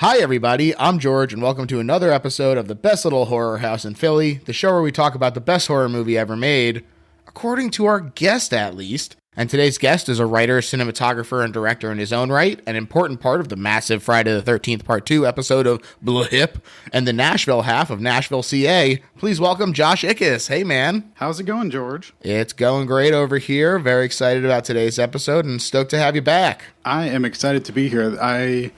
Hi, everybody. I'm George, and welcome to another episode of the Best Little Horror House in Philly, the show where we talk about the best horror movie ever made, according to our guest, at least. And today's guest is a writer, cinematographer, and director in his own right, an important part of the massive Friday the 13th Part 2 episode of Blip, and the Nashville half of Nashville, CA. Please welcome Josh Ickes. Hey, man. How's it going, George? It's going great over here. Very excited about today's episode and stoked to have you back. I am excited to be here. I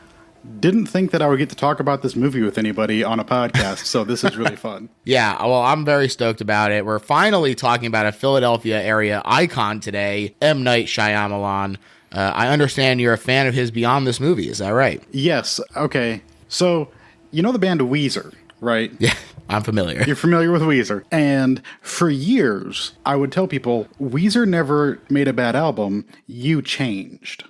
didn't think that I would get to talk about this movie with anybody on a podcast, so this is really fun. Yeah, well, I'm very stoked about it. We're finally talking about a Philadelphia area icon today, M. Night Shyamalan. I understand you're a fan of his beyond this movie, is that right? Yes. Okay. So, you know the band Weezer, right? Yeah, I'm familiar. You're familiar with Weezer. And for years, I would tell people, Weezer never made a bad album. You changed.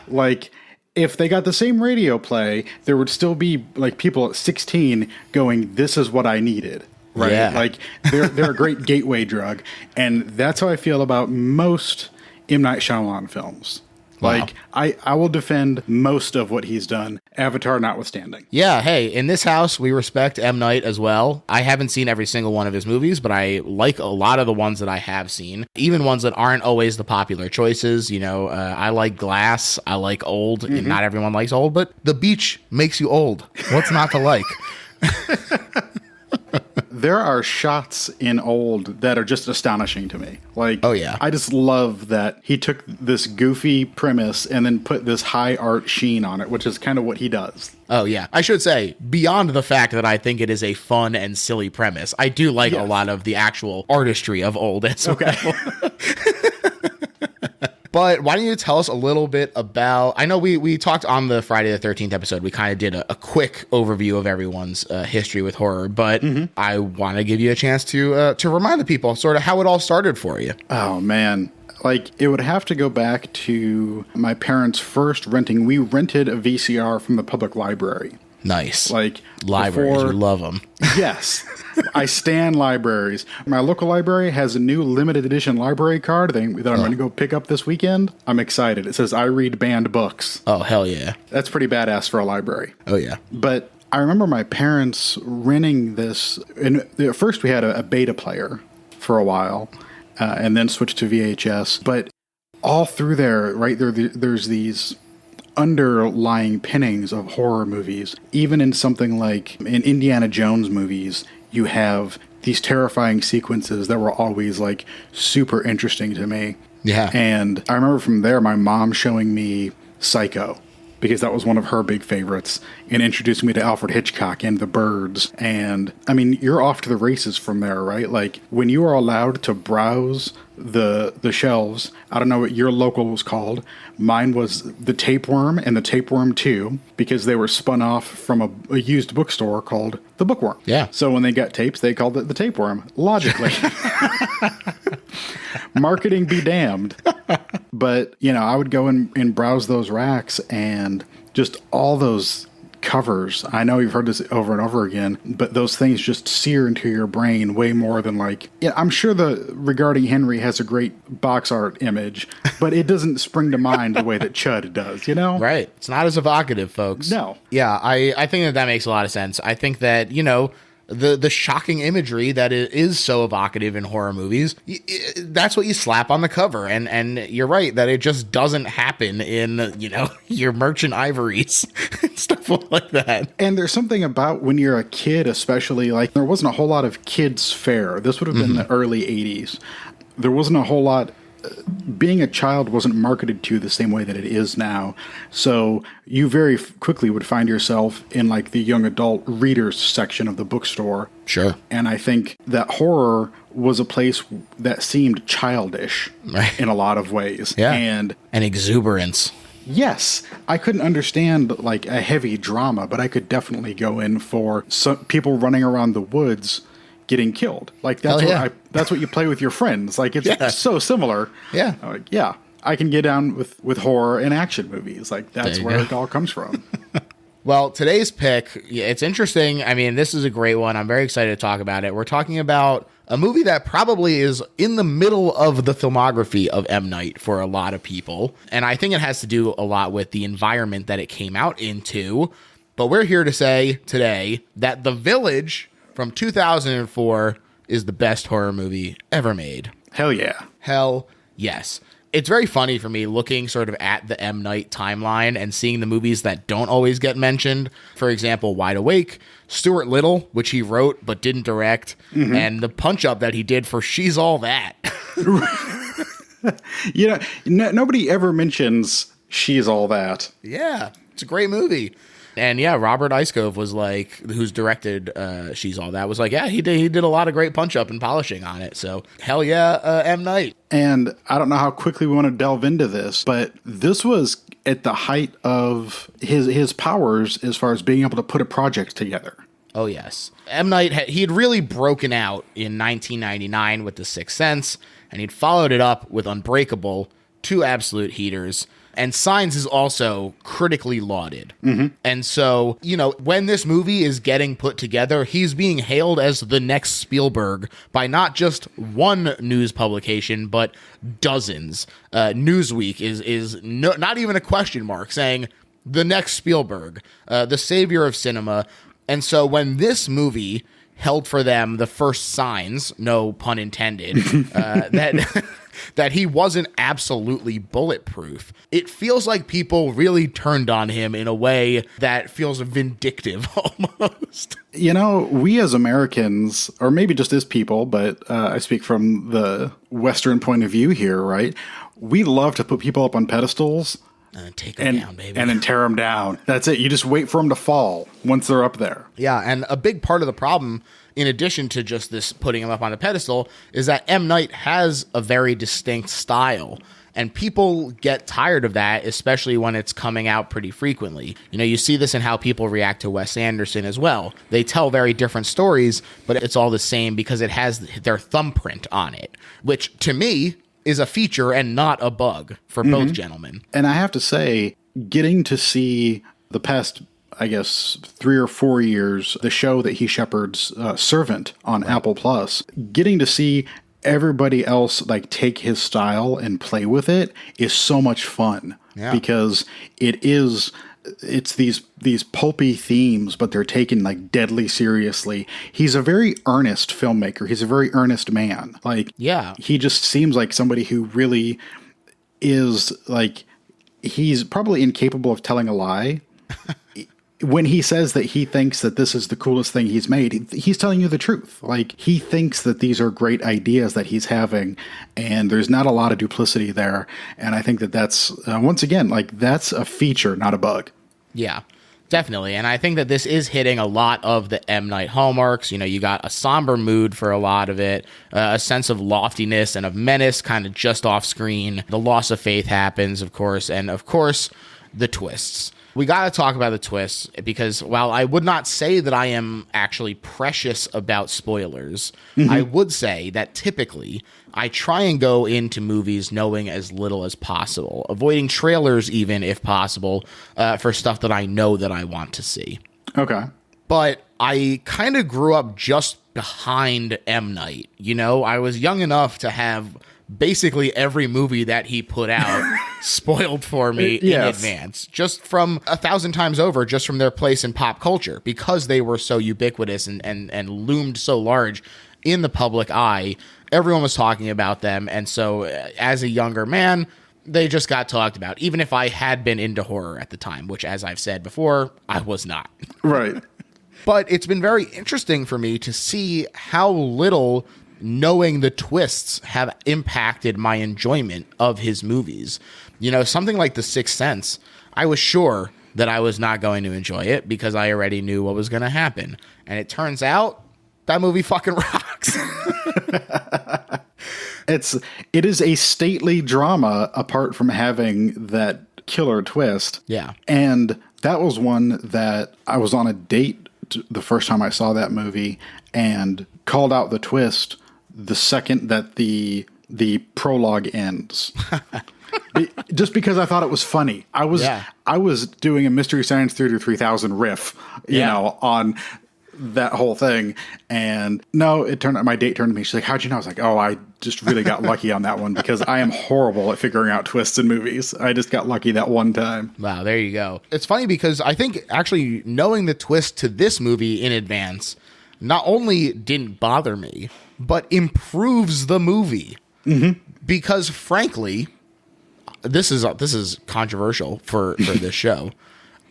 Like, if they got the same radio play, there would still be like people at 16 going, this is what I needed, right? Yeah. Like they're a great gateway drug. And that's how I feel about most M. Night Shyamalan films. Wow. Like I will defend most of what he's done, Avatar notwithstanding. Yeah, hey, in this house, we respect M. Night as well. I haven't seen every single one of his movies, but I like a lot of the ones that I have seen, even ones that aren't always the popular choices. You know, I like Glass, I like Old, and not everyone likes Old, but The Beach makes you old. What's not to like? There are shots in Old that are just astonishing to me. Like, oh yeah, I just love that he took this goofy premise and then put this high art sheen on it, which is kind of what he does. Oh yeah, I should say, beyond the fact that I think it is a fun and silly premise, I do like a lot of the actual artistry of Old as well. But why don't you tell us a little bit about, I know we talked on the Friday the 13th episode, we kind of did a quick overview of everyone's history with horror, but I want to give you a chance to remind the people sort of how it all started for you. Oh man. Like, it would have to go back to my parents first renting. We rented a VCR from the public library. Nice. Like, libraries, we love them. Yes. I stan libraries. My local library has a new limited edition library card that I'm going to go pick up this weekend. I'm excited. It says, I read banned books. Oh, hell yeah. That's pretty badass for a library. Oh, yeah. But I remember my parents renting this. And at first, we had a beta player for a while, and then switched to VHS. But all through there, right, there's these underlying pinnings of horror movies. Even in something like in Indiana Jones movies, you have these terrifying sequences that were always like super interesting to me. Yeah. And I remember from there, my mom showing me Psycho, because that was one of her big favorites, and introducing me to Alfred Hitchcock and The Birds. And I mean, you're off to the races from there, right? Like, when you are allowed to browse the shelves, I don't know what your local was called. Mine was the Tapeworm and the Tapeworm 2, because they were spun off from a used bookstore called the Bookworm. Yeah. So when they got tapes, they called it the Tapeworm, logically. Marketing be damned. But, you know, I would go and browse those racks, and just all those covers. I know you've heard this over and over again, but those things just sear into your brain way more than like, yeah, I'm sure the Regarding Henry has a great box art image, but it doesn't spring to mind the way that Chud does, you know? Right. It's not as evocative, folks. No. Yeah, I think that makes a lot of sense. I think that, you know, the shocking imagery that is so evocative in horror movies, that's what you slap on the cover. And you're right that it just doesn't happen in, you know, your Merchant Ivories and stuff like that. And there's something about when you're a kid, especially, like, there wasn't a whole lot of kids' fare. This would have been the early 80s. There wasn't a whole lot. Being a child wasn't marketed to the same way that it is now. So you very quickly would find yourself in like the young adult readers section of the bookstore. Sure. And I think that horror was a place that seemed childish in a lot of ways. Yeah. And exuberance. Yes, I couldn't understand like a heavy drama, but I could definitely go in for some people running around the woods getting killed. Like, that's what you play with your friends. Like, it's so similar. Yeah. Like, yeah, I can get down with horror and action movies. Like, that's where it all comes from. Well, today's pick, it's interesting. I mean, this is a great one. I'm very excited to talk about it. We're talking about a movie that probably is in the middle of the filmography of M. Night for a lot of people. And I think it has to do a lot with the environment that it came out into. But we're here to say today that The Village from 2004 is the best horror movie ever made. Hell yeah. Hell yes. It's very funny for me looking sort of at the M. Night timeline and seeing the movies that don't always get mentioned. For example, Wide Awake, Stuart Little, which he wrote but didn't direct, and the punch-up that he did for She's All That. Nobody ever mentions She's All That. Yeah, it's a great movie. And yeah, Robert Iscove was like, who's directed She's All That, was like, yeah, he did a lot of great punch-up and polishing on it. So hell yeah, M. Night. And I don't know how quickly we want to delve into this, but this was at the height of his powers as far as being able to put a project together. Oh, yes. M. Night, he had really broken out in 1999 with The Sixth Sense, and he'd followed it up with Unbreakable, two absolute heaters. And Signs is also critically lauded. And so, when this movie is getting put together, he's being hailed as the next Spielberg by not just one news publication, but dozens. Newsweek is not even a question mark, saying the next Spielberg, the savior of cinema. And so when this movie held for them the first signs, no pun intended, that he wasn't absolutely bulletproof, it feels like people really turned on him in a way that feels vindictive almost. We as Americans, or maybe just as people, but I speak from the Western point of view here, right? We love to put people up on pedestals. And take them down, baby. And then tear them down. That's it. You just wait for them to fall once they're up there. Yeah, and a big part of the problem, in addition to just this putting him up on a pedestal, is that M. Night has a very distinct style. And people get tired of that, especially when it's coming out pretty frequently. You see this in how people react to Wes Anderson as well. They tell very different stories, but it's all the same because it has their thumbprint on it, which to me is a feature and not a bug for both gentlemen. And I have to say, getting to see the past, I guess, 3 or 4 years, the show that he shepherds, Servant on Apple Plus, getting to see everybody else take his style and play with it is so much fun. Yeah. Because it's these pulpy themes, but they're taken deadly seriously. He's a very earnest filmmaker. He's a very earnest man. He just seems like somebody who really is he's probably incapable of telling a lie. When he says that he thinks that this is the coolest thing he's made, he's telling you the truth. He thinks that these are great ideas that he's having, and there's not a lot of duplicity there. And I think that that's, once again, that's a feature, not a bug. Yeah, definitely. And I think that this is hitting a lot of the M. Night hallmarks. You got a somber mood for a lot of it, a sense of loftiness and of menace kind of just off screen. The loss of faith happens, of course, and of course, the twists. We got to talk about the twists because while I would not say that I am actually precious about spoilers, I would say that typically I try and go into movies knowing as little as possible, avoiding trailers even if possible, for stuff that I know that I want to see. Okay. But I kind of grew up just behind M. Night. I was young enough to have basically every movie that he put out spoiled for me in advance, just from 1,000 times over, just from their place in pop culture, because they were so ubiquitous and loomed so large in the public eye. Everyone was talking about them. And so as a younger man, they just got talked about, even if I had been into horror at the time, which, as I've said before, I was not. Right. But it's been very interesting for me to see how little knowing the twists have impacted my enjoyment of his movies. Something like The Sixth Sense, I was sure that I was not going to enjoy it because I already knew what was going to happen. And it turns out that movie fucking rocks. It is a stately drama apart from having that killer twist. Yeah. And that was one that I was on a date the first time I saw that movie and called out the twist the second that the prologue ends. Just because I thought it was funny. I was doing a Mystery Science Theater 3000 riff, you know, on that whole thing. And no, it turned out, my date turned to me. She's like, how'd you know? I was like, oh, I just really got lucky on that one because I am horrible at figuring out twists in movies. I just got lucky that one time. Wow, there you go. It's funny because I think actually knowing the twist to this movie in advance not only didn't bother me, but improves the movie. Because frankly, this is controversial for this show.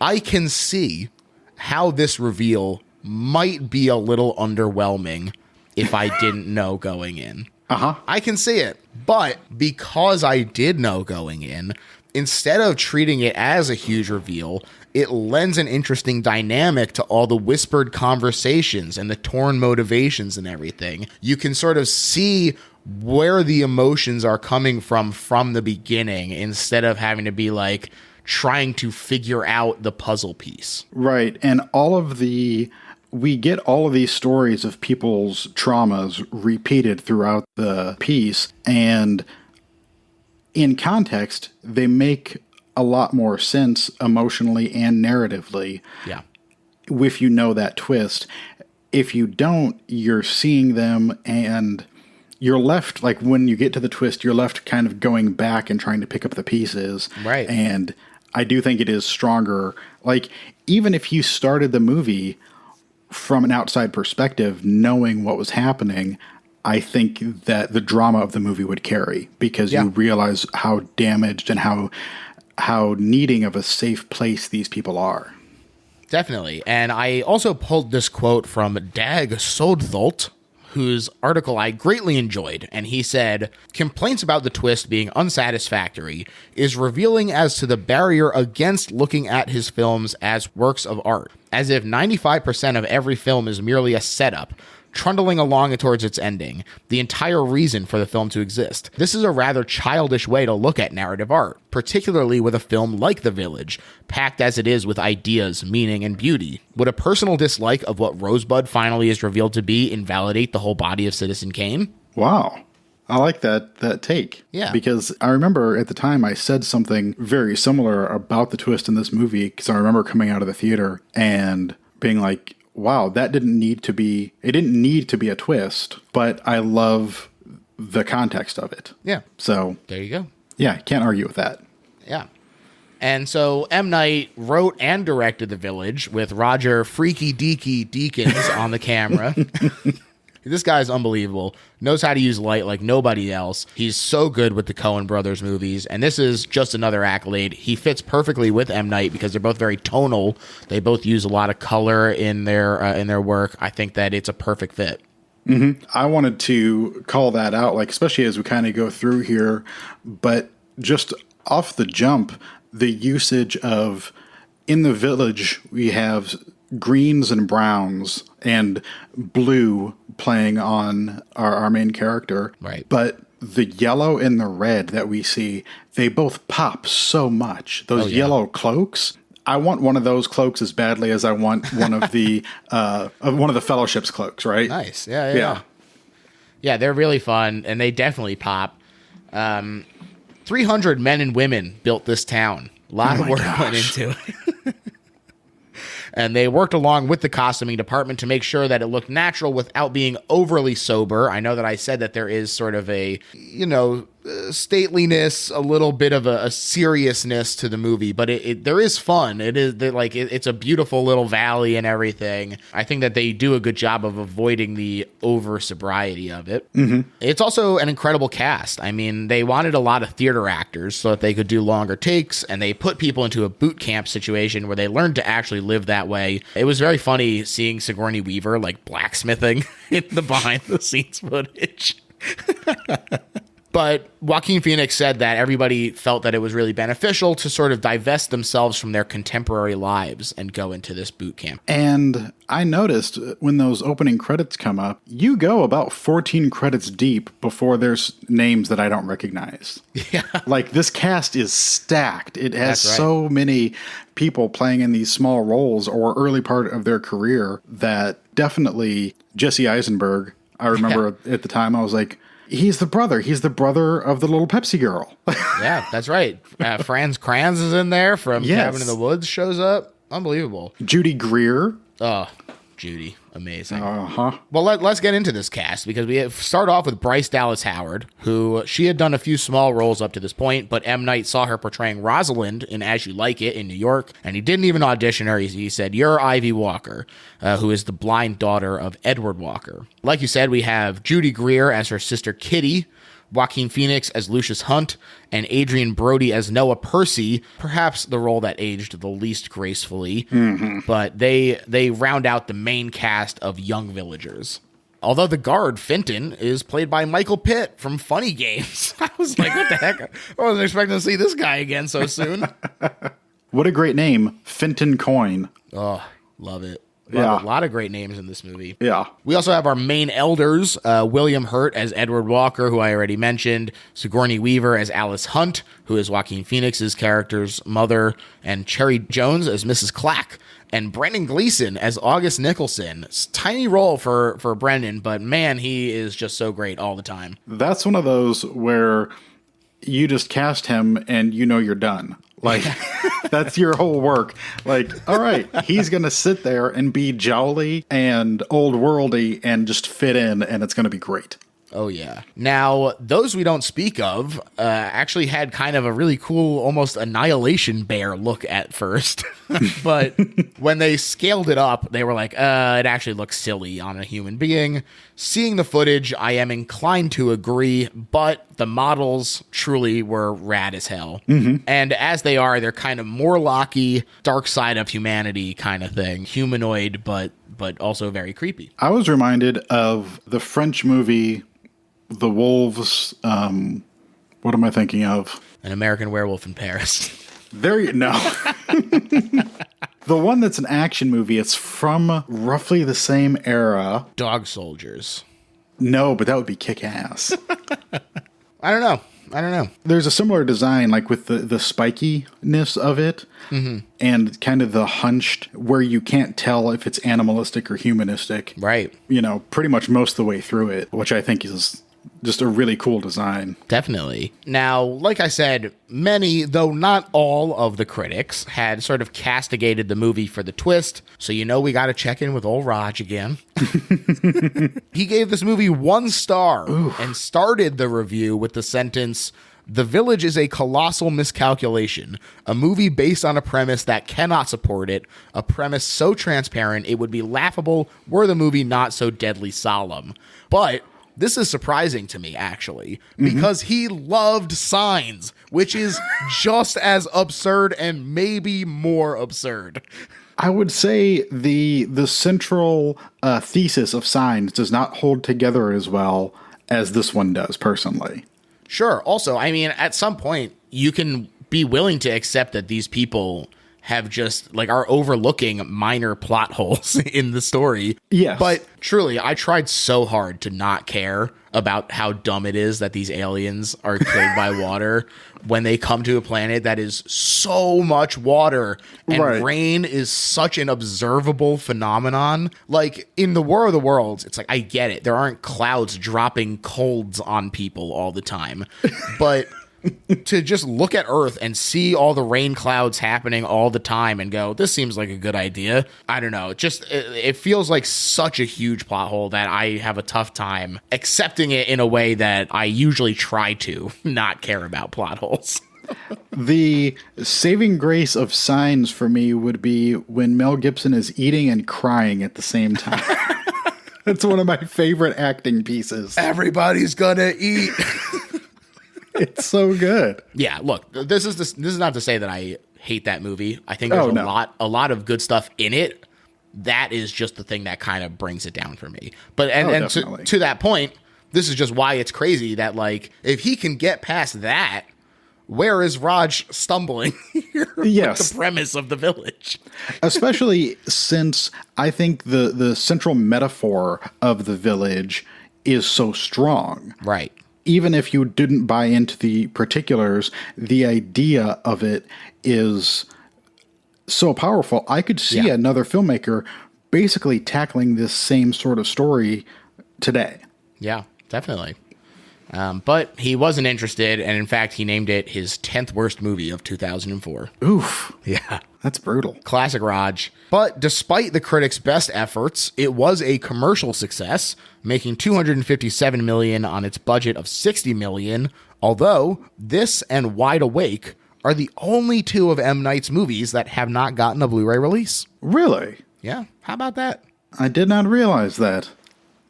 I can see how this reveal might be a little underwhelming if I didn't know going in. I can see it. But because I did know going in, instead of treating it as a huge reveal, it lends an interesting dynamic to all the whispered conversations and the torn motivations and everything. You can sort of see where the emotions are coming from the beginning instead of having to be like trying to figure out the puzzle piece. Right. And we get all of these stories of people's traumas repeated throughout the piece. And in context, they make a lot more sense emotionally and narratively. Yeah. If you know that twist. If you don't, you're seeing them and you're left, like when you get to the twist, you're left kind of going back and trying to pick up the pieces. Right. And I do think it is stronger. Like, even if you started the movie from an outside perspective, knowing what was happening, I think that the drama of the movie would carry because you realize how damaged and how needing of a safe place these people are. Definitely. And I also pulled this quote from Dag Sodtholt, whose article I greatly enjoyed, and he said, complaints about the twist being unsatisfactory is revealing as to the barrier against looking at his films as works of art, as if 95% of every film is merely a setup, trundling along towards its ending, the entire reason for the film to exist. This is a rather childish way to look at narrative art, particularly with a film like The Village, packed as it is with ideas, meaning, and beauty. Would a personal dislike of what Rosebud finally is revealed to be invalidate the whole body of Citizen Kane? Wow. I like that take. Yeah. Because I remember at the time I said something very similar about the twist in this movie, because I remember coming out of the theater and being like, wow, it didn't need to be a twist, but I love the context of it. Yeah. So there you go. Yeah, can't argue with that. Yeah. And so M. Night wrote and directed The Village with Roger Freaky Deaky Deakins on the camera. This guy's unbelievable. Knows how to use light like nobody else. He's so good with the Coen brothers movies. And this is just another accolade. He fits perfectly with M. Night because they're both very tonal. They both use a lot of color in their work. I think that it's a perfect fit. Mm-hmm. I wanted to call that out, like especially as we kind of go through here. But just off the jump, the usage of in The Village, we have greens and browns and blue playing on our main character. Right. But the yellow and the red that we see, they both pop so much. Those yellow cloaks. I want one of those cloaks as badly as I want one of the Fellowship's cloaks, right? Nice. Yeah, they're really fun and they definitely pop. 300 men and women built this town. A lot of work went into it. And they worked along with the costuming department to make sure that it looked natural without being overly sober. I know that I said that there is sort of a, stateliness, a little bit of a seriousness to the movie, but there is fun. It's a beautiful little valley and everything. I think that they do a good job of avoiding the over sobriety of it. Mm-hmm. It's also an incredible cast. I mean, they wanted a lot of theater actors so that they could do longer takes, and they put people into a boot camp situation where they learned to actually live that way. It was very funny seeing Sigourney Weaver like blacksmithing in the behind the scenes footage. But Joaquin Phoenix said that everybody felt that it was really beneficial to sort of divest themselves from their contemporary lives and go into this boot camp. And I noticed when those opening credits come up, you go about 14 credits deep before there's names that I don't recognize. Yeah. Like, this cast is stacked. It has so many people playing in these small roles or early part of their career that definitely Jesse Eisenberg, I remember at the time, I was like, he's the brother of the little Pepsi girl. Yeah, that's right. Franz Kranz is in there from Cabin in the Woods, shows up. Unbelievable. Judy Greer. Oh, Judy. Amazing. Uh-huh. Well, let's get into this cast because start off with Bryce Dallas Howard, who she had done a few small roles up to this point, but M. Night saw her portraying Rosalind in As You Like It in New York, and he didn't even audition her. He said, "You're Ivy Walker," who is the blind daughter of Edward Walker. Like you said, we have Judy Greer as her sister Kitty, Joaquin Phoenix as Lucius Hunt, and Adrian Brody as Noah Percy, perhaps the role that aged the least gracefully. But they round out the main cast of young villagers. Although the guard, Fenton, is played by Michael Pitt from Funny Games. I was like, what the heck? I wasn't expecting to see this guy again so soon. What a great name, Fenton Coin. Oh, love it. Yeah. A lot of great names in this movie. Yeah. We also have our main elders, William Hurt as Edward Walker, who I already mentioned, Sigourney Weaver as Alice Hunt, who is Joaquin Phoenix's character's mother, and Cherry Jones as Mrs. Clack, and Brendan Gleeson as August Nicholson. Tiny role for Brendan, but man, he is just so great all the time. That's one of those where you just cast him and you know you're done. Like, that's your whole work. Like, all right, he's going to sit there and be jolly and old worldy and just fit in, and it's going to be great. Oh, yeah. Now, those we don't speak of actually had kind of a really cool, almost Annihilation Bear look at first. But when they scaled it up, they were like, it actually looks silly on a human being. Seeing the footage, I am inclined to agree, but the models truly were rad as hell. And as they are, they're kind of Morlocky, dark side of humanity kind of thing. Humanoid, but also very creepy. I was reminded of the French movie The Wolves, what am I thinking of? An American Werewolf in Paris. There you no. The one that's an action movie, it's from roughly the same era. Dog Soldiers. No, but that would be kick-ass. I don't know. There's a similar design, like with the spikiness of it, and kind of the hunched, where you can't tell if it's animalistic or humanistic. Right. You know, pretty much most of the way through it, which I think is just a really cool design. Definitely. Now, like I said, many, though not all, of the critics had sort of castigated the movie for the twist, so you know we got to check in with old Raj again. He gave this movie 1 star and started the review with the sentence, "The Village is a colossal miscalculation, a movie based on a premise that cannot support it, a premise so transparent it would be laughable were the movie not so deadly solemn." But this is surprising to me, actually, because he loved Signs, which is just as absurd and maybe more absurd. I would say the central thesis of Signs does not hold together as well as this one does, personally. Sure. Also, I mean, at some point, you can be willing to accept that these people have just, like, are overlooking minor plot holes in the story. Yes. But truly, I tried so hard to not care about how dumb it is that these aliens are killed by water when they come to a planet that is so much water and rain is such an observable phenomenon. Like, in the War of the Worlds, it's like, I get it. There aren't clouds dropping colds on people all the time. But to just look at Earth and see all the rain clouds happening all the time and go, this seems like a good idea. I don't know. It feels like such a huge plot hole that I have a tough time accepting it in a way that I usually try to not care about plot holes. The saving grace of Signs for me would be when Mel Gibson is eating and crying at the same time. That's one of my favorite acting pieces. Everybody's gonna eat. It's so good. Yeah, look, this is not to say that I hate that movie. I think there's a lot of good stuff in it. That is just the thing that kind of brings it down for me. But and to that point, this is just why it's crazy that, like, if he can get past that, where is Raj stumbling here with the premise of The Village? Especially since I think the central metaphor of The Village is so strong. Right. Even if you didn't buy into the particulars, the idea of it is so powerful. I could see another filmmaker basically tackling this same sort of story today. Yeah, definitely. But he wasn't interested, and in fact, he named it his 10th worst movie of 2004. Oof. Yeah. That's brutal. Classic Raj. But despite the critics' best efforts, it was a commercial success, making $257 million on its budget of $60 million, although this and Wide Awake are the only two of M. Night's movies that have not gotten a Blu-ray release. Really? Yeah, how about that? I did not realize that.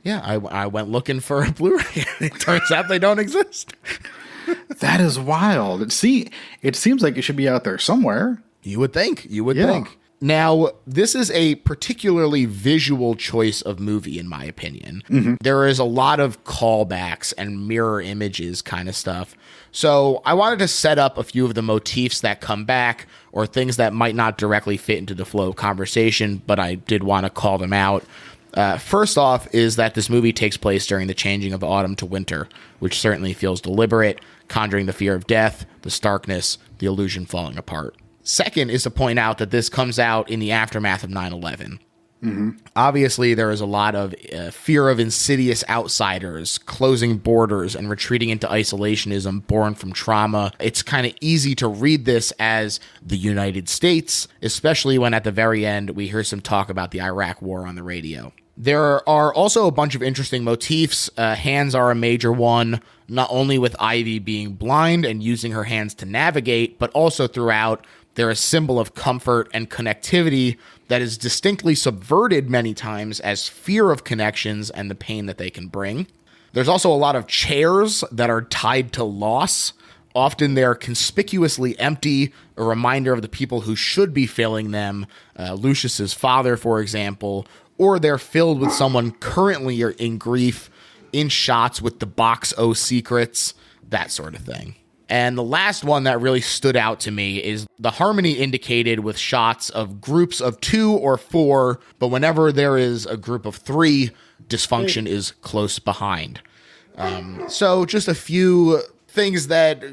Yeah, I went looking for a Blu-ray. It turns out they don't exist. That is wild. It seems like it should be out there somewhere. You would think. Now, this is a particularly visual choice of movie, in my opinion. Mm-hmm. There is a lot of callbacks and mirror images kind of stuff. So I wanted to set up a few of the motifs that come back or things that might not directly fit into the flow of conversation, but I did want to call them out. First off is that this movie takes place during the changing of autumn to winter, which certainly feels deliberate, conjuring the fear of death, the starkness, the illusion falling apart. Second is to point out that this comes out in the aftermath of 9/11. Mm-hmm. Obviously, there is a lot of fear of insidious outsiders, closing borders, and retreating into isolationism born from trauma. It's kind of easy to read this as the United States, especially when at the very end we hear some talk about the Iraq War on the radio. There are also a bunch of interesting motifs. Hands are a major one, not only with Ivy being blind and using her hands to navigate, but also throughout. They're a symbol of comfort and connectivity that is distinctly subverted many times as fear of connections and the pain that they can bring. There's also a lot of chairs that are tied to loss. Often they're conspicuously empty, a reminder of the people who should be filling them, Lucius's father, for example, or they're filled with someone currently in grief in shots with the box O secrets, that sort of thing. And the last one that really stood out to me is the harmony indicated with shots of groups of 2 or 4, but whenever there is a group of 3, dysfunction is close behind. So just a few things that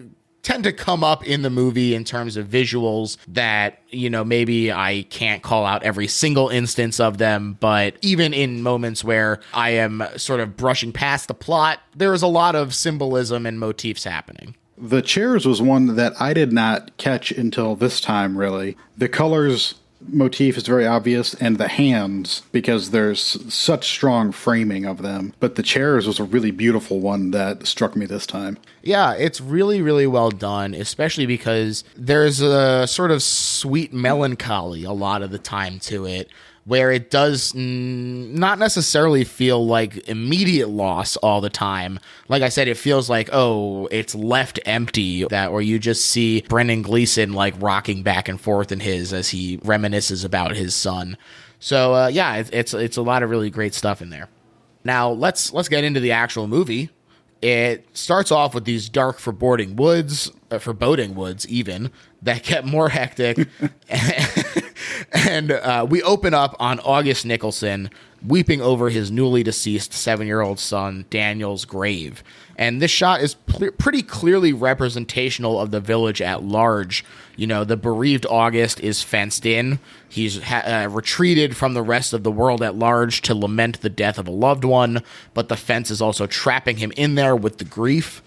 tend to come up in the movie in terms of visuals that, maybe I can't call out every single instance of them, but even in moments where I am sort of brushing past the plot, there is a lot of symbolism and motifs happening. The chairs was one that I did not catch until this time, really. The colors motif is very obvious, and the hands, because there's such strong framing of them. But the chairs was a really beautiful one that struck me this time. Yeah, it's really, really well done, especially because there's a sort of sweet melancholy a lot of the time to it, where it does not necessarily feel like immediate loss all the time. Like I said, it feels like, it's left empty, or you just see Brendan Gleeson like rocking back and forth in his as he reminisces about his son. So it's a lot of really great stuff in there. Now let's get into the actual movie. It starts off with these dark, foreboding woods even, that get more hectic. And we open up on August Nicholson weeping over his newly deceased 7-year-old son, Daniel's grave. And this shot is pretty clearly representational of the village at large. The bereaved August is fenced in. He's retreated from the rest of the world at large to lament the death of a loved one, but the fence is also trapping him in there with the grief.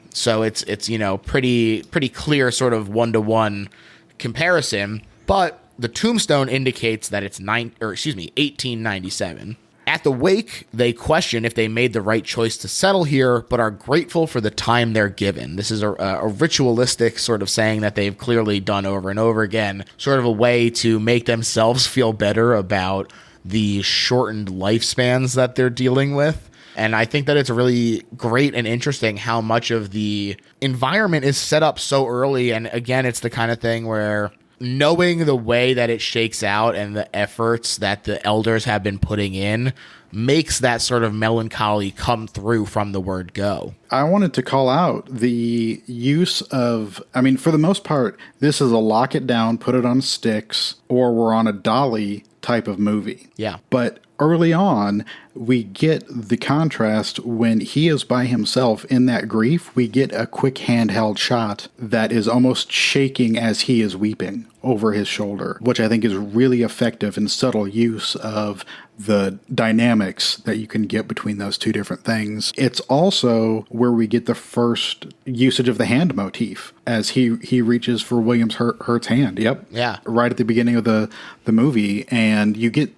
So it's pretty clear sort of one-to-one comparison, but the tombstone indicates that it's 1897. At the wake, they question if they made the right choice to settle here, but are grateful for the time they're given. This is a ritualistic sort of saying that they've clearly done over and over again, sort of a way to make themselves feel better about the shortened lifespans that they're dealing with. And I think that it's really great and interesting how much of the environment is set up so early. And again, it's the kind of thing where knowing the way that it shakes out and the efforts that the elders have been putting in makes that sort of melancholy come through from the word go. I wanted to call out the use of, for the most part, this is a lock it down, put it on sticks, or we're on a dolly type of movie. Yeah. But early on, we get the contrast when he is by himself in that grief. We get a quick handheld shot that is almost shaking as he is weeping over his shoulder, which I think is really effective and subtle use of the dynamics that you can get between those two different things. It's also where we get the first usage of the hand motif as he reaches for Williams Hurt's hand. Yep. Yeah. Right at the beginning of the movie. And you get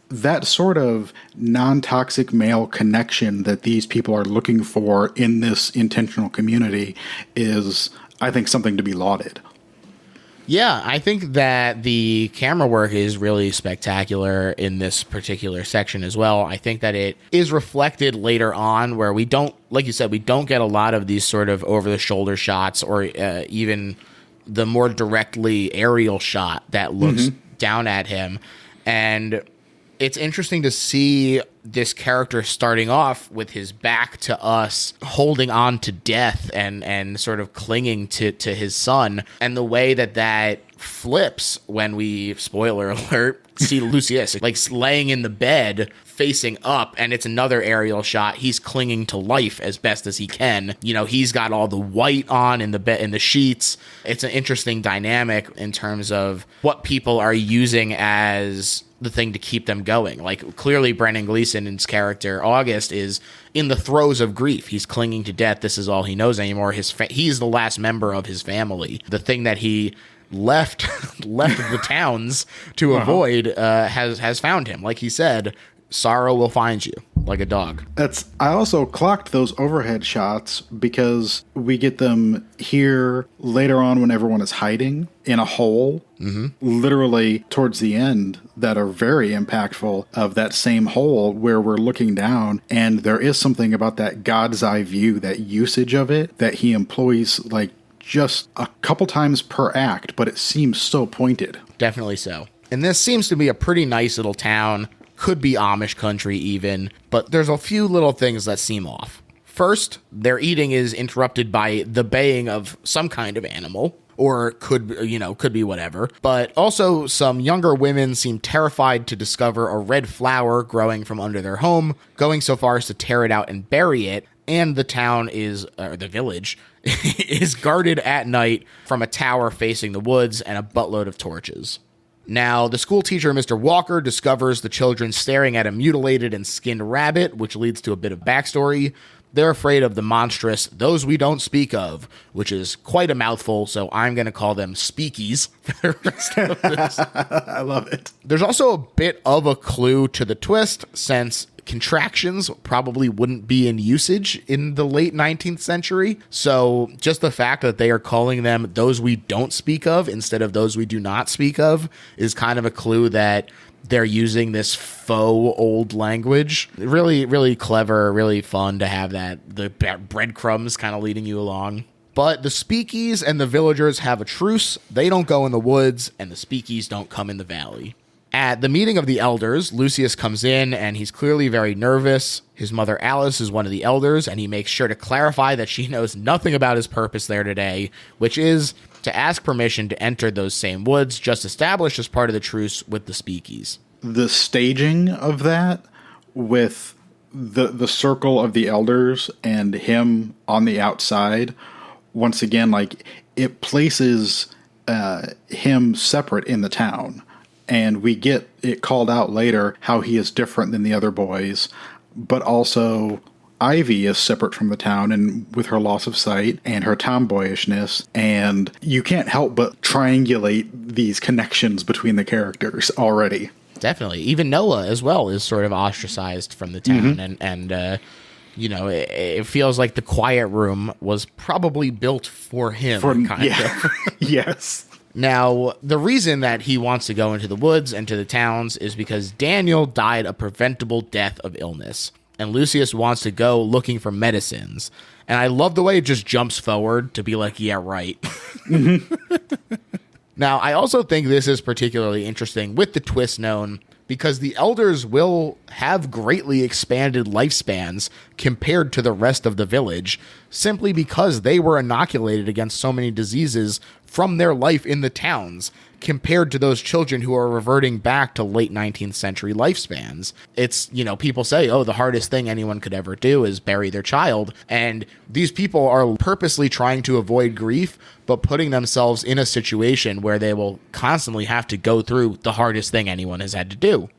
that sort of non-toxic male connection that these people are looking for in this intentional community is, I think, something to be lauded. Yeah, I think that the camera work is really spectacular in this particular section as well. I think that it is reflected later on where we don't, like you said, we don't get a lot of these sort of over-the-shoulder shots or even the more directly aerial shot that looks down at him. And it's interesting to see this character starting off with his back to us, holding on to death and sort of clinging to his son. And the way that flips when we, spoiler alert, see Lucius like laying in the bed facing up, and it's another aerial shot. He's clinging to life as best as he can. You know, he's got all the white on in the bed, in the sheets. It's an interesting dynamic in terms of what people are using as the thing to keep them going. Like, clearly Brendan Gleeson's character August is in the throes of grief. He's clinging to death. This is all he knows anymore. He's the last member of his family. The thing that he left the towns to avoid has found him. Like he said, sorrow will find you like a dog. I also clocked those overhead shots because we get them here later on when everyone is hiding in a hole, literally towards the end, that are very impactful of that same hole where we're looking down. And there is something about that God's eye view, that usage of it that he employs like just a couple times per act, but it seems so pointed. Definitely so. And this seems to be a pretty nice little town. Could be Amish country even, but there's a few little things that seem off. First, their eating is interrupted by the baying of some kind of animal, or could be whatever. But also, some younger women seem terrified to discover a red flower growing from under their home, going so far as to tear it out and bury it. And the town the village, is guarded at night from a tower facing the woods and a buttload of torches. Now, the school teacher, Mr. Walker, discovers the children staring at a mutilated and skinned rabbit, which leads to a bit of backstory. They're afraid of the monstrous those we don't speak of, which is quite a mouthful, so I'm going to call them speakies for the rest of this. I love it. There's also a bit of a clue to the twist, since contractions probably wouldn't be in usage in the late 19th century. So just the fact that they are calling them those we don't speak of instead of those we do not speak of is kind of a clue that they're using this faux old language. Really, really clever, really fun to have that, the breadcrumbs kind of leading you along. But the speakies and the villagers have a truce. They don't go in the woods, and the speakies don't come in the valley. At the meeting of the elders, Lucius comes in, and he's clearly very nervous. His mother Alice is one of the elders, and he makes sure to clarify that she knows nothing about his purpose there today, which is to ask permission to enter those same woods just established as part of the truce with the speakies. The staging of that with the circle of the elders and him on the outside, once again, like, it places him separate in the town. And we get it called out later how he is different than the other boys, but also Ivy is separate from the town and with her loss of sight and her tomboyishness. And you can't help but triangulate these connections between the characters already. Definitely. Even Noah as well is sort of ostracized from the town. And it feels like the quiet room was probably built for him. Kind of. Yes. Now, the reason that he wants to go into the woods and to the towns is because Daniel died a preventable death of illness, and Lucius wants to go looking for medicines. And I love the way it just jumps forward to be like, yeah, right. Now, I also think this is particularly interesting with the twist known because the elders will have greatly expanded lifespans compared to the rest of the village, simply because they were inoculated against so many diseases from their life in the towns, compared to those children who are reverting back to late 19th century lifespans. It's, people say, oh, the hardest thing anyone could ever do is bury their child. And these people are purposely trying to avoid grief, but putting themselves in a situation where they will constantly have to go through the hardest thing anyone has had to do.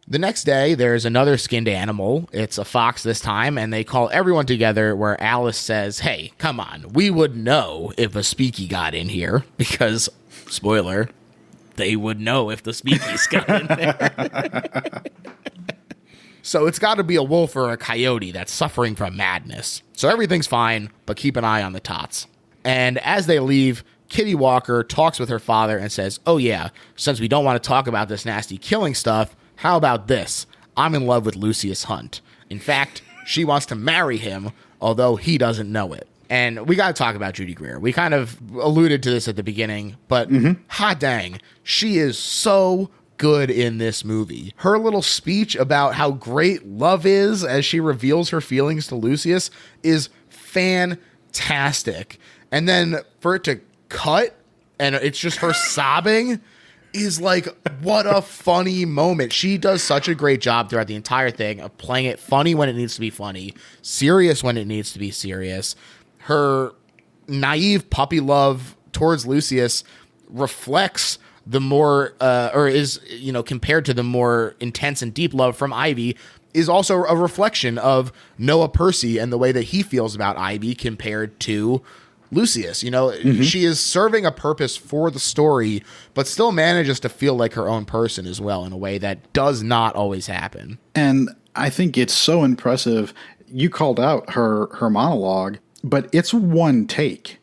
The next day, there's another skinned animal. It's a fox this time, and they call everyone together where Alice says, hey, come on, we would know if a speaky got in here, because, spoiler, they would know if the speakies got in there. So it's got to be a wolf or a coyote that's suffering from madness. So everything's fine, but keep an eye on the tots. And as they leave, Kitty Walker talks with her father and says, oh yeah, since we don't want to talk about this nasty killing stuff, how about this? I'm in love with Lucius Hunt. In fact, she wants to marry him, although he doesn't know it. And we got to talk about Judy Greer. We kind of alluded to this at the beginning, but hot dang, she is so good in this movie. Her little speech about how great love is as she reveals her feelings to Lucius is fantastic. And then for it to cut and it's just her sobbing is like, what a funny moment. She does such a great job throughout the entire thing of playing it funny when it needs to be funny, serious when it needs to be serious. Her naive puppy love towards Lucius reflects the more, compared to the more intense and deep love from Ivy, is also a reflection of Noah Percy and the way that he feels about Ivy compared to Lucius. She is serving a purpose for the story, but still manages to feel like her own person as well in a way that does not always happen. And I think it's so impressive. You called out her monologue, but it's one take.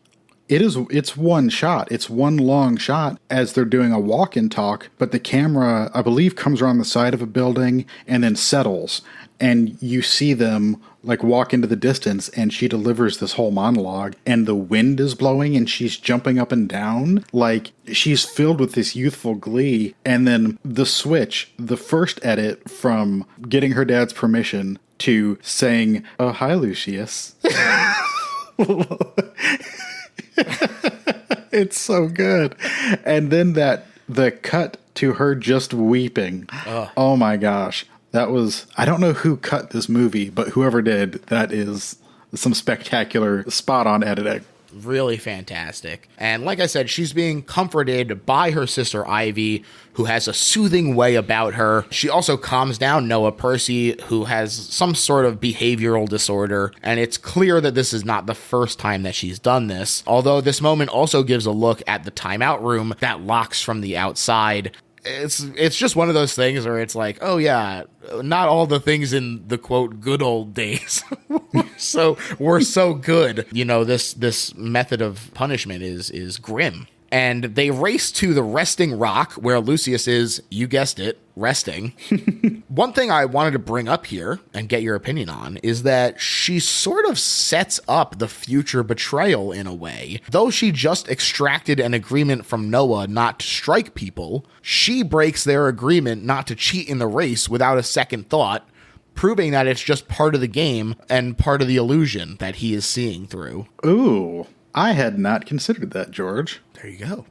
It's one shot. It's one long shot as they're doing a walk and talk, but the camera, I believe, comes around the side of a building and then settles. And you see them like walk into the distance, and she delivers this whole monologue, and the wind is blowing and she's jumping up and down. Like, she's filled with this youthful glee. And then the switch, the first edit from getting her dad's permission to saying, oh, hi, Lucius. It's so good. And then the cut to her just weeping. Oh my gosh. That was, I don't know who cut this movie, but whoever did, that is some spectacular spot on editing. Really fantastic. And like I said, she's being comforted by her sister Ivy, who has a soothing way about her. She also calms down Noah Percy, who has some sort of behavioral disorder. And it's clear that this is not the first time that she's done this. Although this moment also gives a look at the timeout room that locks from the outside. It's just one of those things where it's like, oh yeah, not all the things in the quote good old days were so good. This method of punishment is grim. And they race to the resting rock where Lucius is, you guessed it, resting. One thing I wanted to bring up here and get your opinion on is that she sort of sets up the future betrayal in a way. Though she just extracted an agreement from Noah not to strike people, she breaks their agreement not to cheat in the race without a second thought, proving that it's just part of the game and part of the illusion that he is seeing through. Ooh, I had not considered that, George. There you go.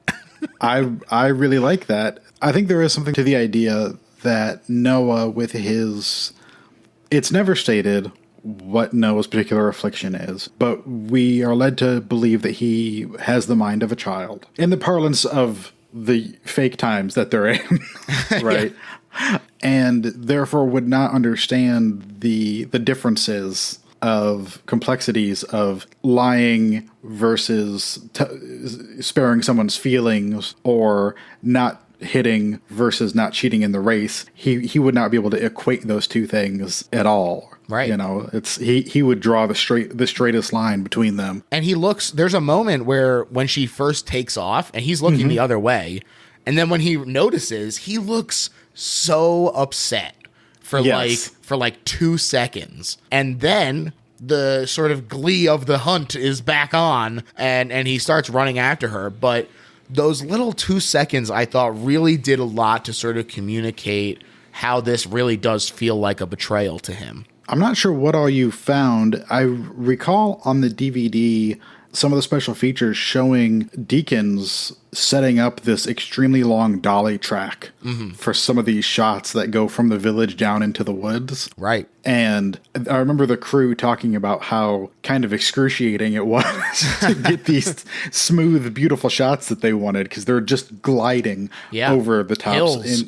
I really like that. I think there is something to the idea that Noah with his... It's never stated what Noah's particular affliction is, but we are led to believe that he has the mind of a child. In the parlance of the fake times that they're in, right? Yeah. And therefore would not understand the differences of complexities of lying versus sparing someone's feelings, or not hitting versus not cheating in the race. He would not be able to equate those two things at all. Right. It's he would draw the straightest line between them. And there's a moment where when she first takes off and he's looking the other way, and then when he notices, he looks so upset for like 2 seconds. And then the sort of glee of the hunt is back on, and he starts running after her. But those little 2 seconds I thought really did a lot to sort of communicate how this really does feel like a betrayal to him. I'm not sure what all you found. I recall on the DVD some of the special features showing Deakins setting up this extremely long dolly track for some of these shots that go from the village down into the woods. Right. And I remember the crew talking about how kind of excruciating it was to get these smooth, beautiful shots that they wanted, because they're just gliding over the tops. Hills.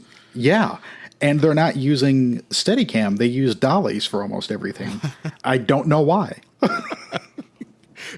And they're not using Steadicam. They use dollies for almost everything. I don't know why.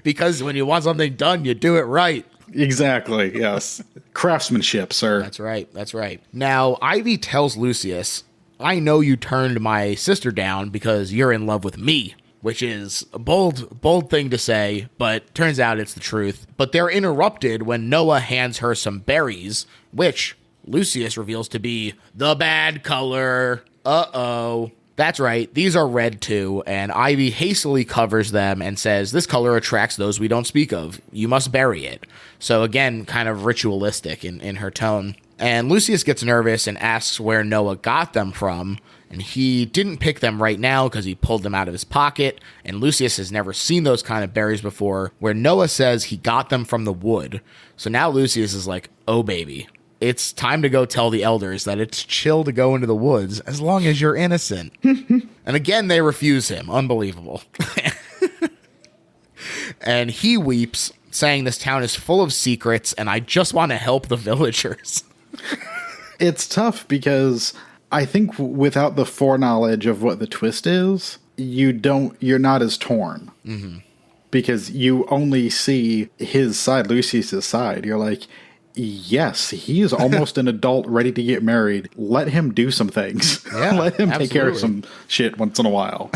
Because when you want something done, you do it right. Exactly, yes. Craftsmanship, sir. That's right, that's right. Now, Ivy tells Lucius, I know you turned my sister down because you're in love with me, which is a bold thing to say, but turns out it's the truth. But they're interrupted when Noah hands her some berries, which Lucius reveals to be the bad color. Uh-oh. That's right, these are red too, and Ivy hastily covers them and says, this color attracts those we don't speak of. You must bury it. So again, kind of ritualistic in her tone. And Lucius gets nervous and asks where Noah got them from, and he didn't pick them right now because he pulled them out of his pocket, and Lucius has never seen those kind of berries before, where Noah says he got them from the wood. So now Lucius is like, oh baby. It's time to go tell the elders that it's chill to go into the woods as long as you're innocent. And again, they refuse him. Unbelievable. And he weeps, saying this town is full of secrets and I just want to help the villagers. It's tough because I think without the foreknowledge of what the twist is, you're not as torn. Mm-hmm. Because you only see his side, Lucius's side. You're like, yes, he is almost an adult ready to get married. Let him do some things. Yeah, let him absolutely. take care of some shit once in a while.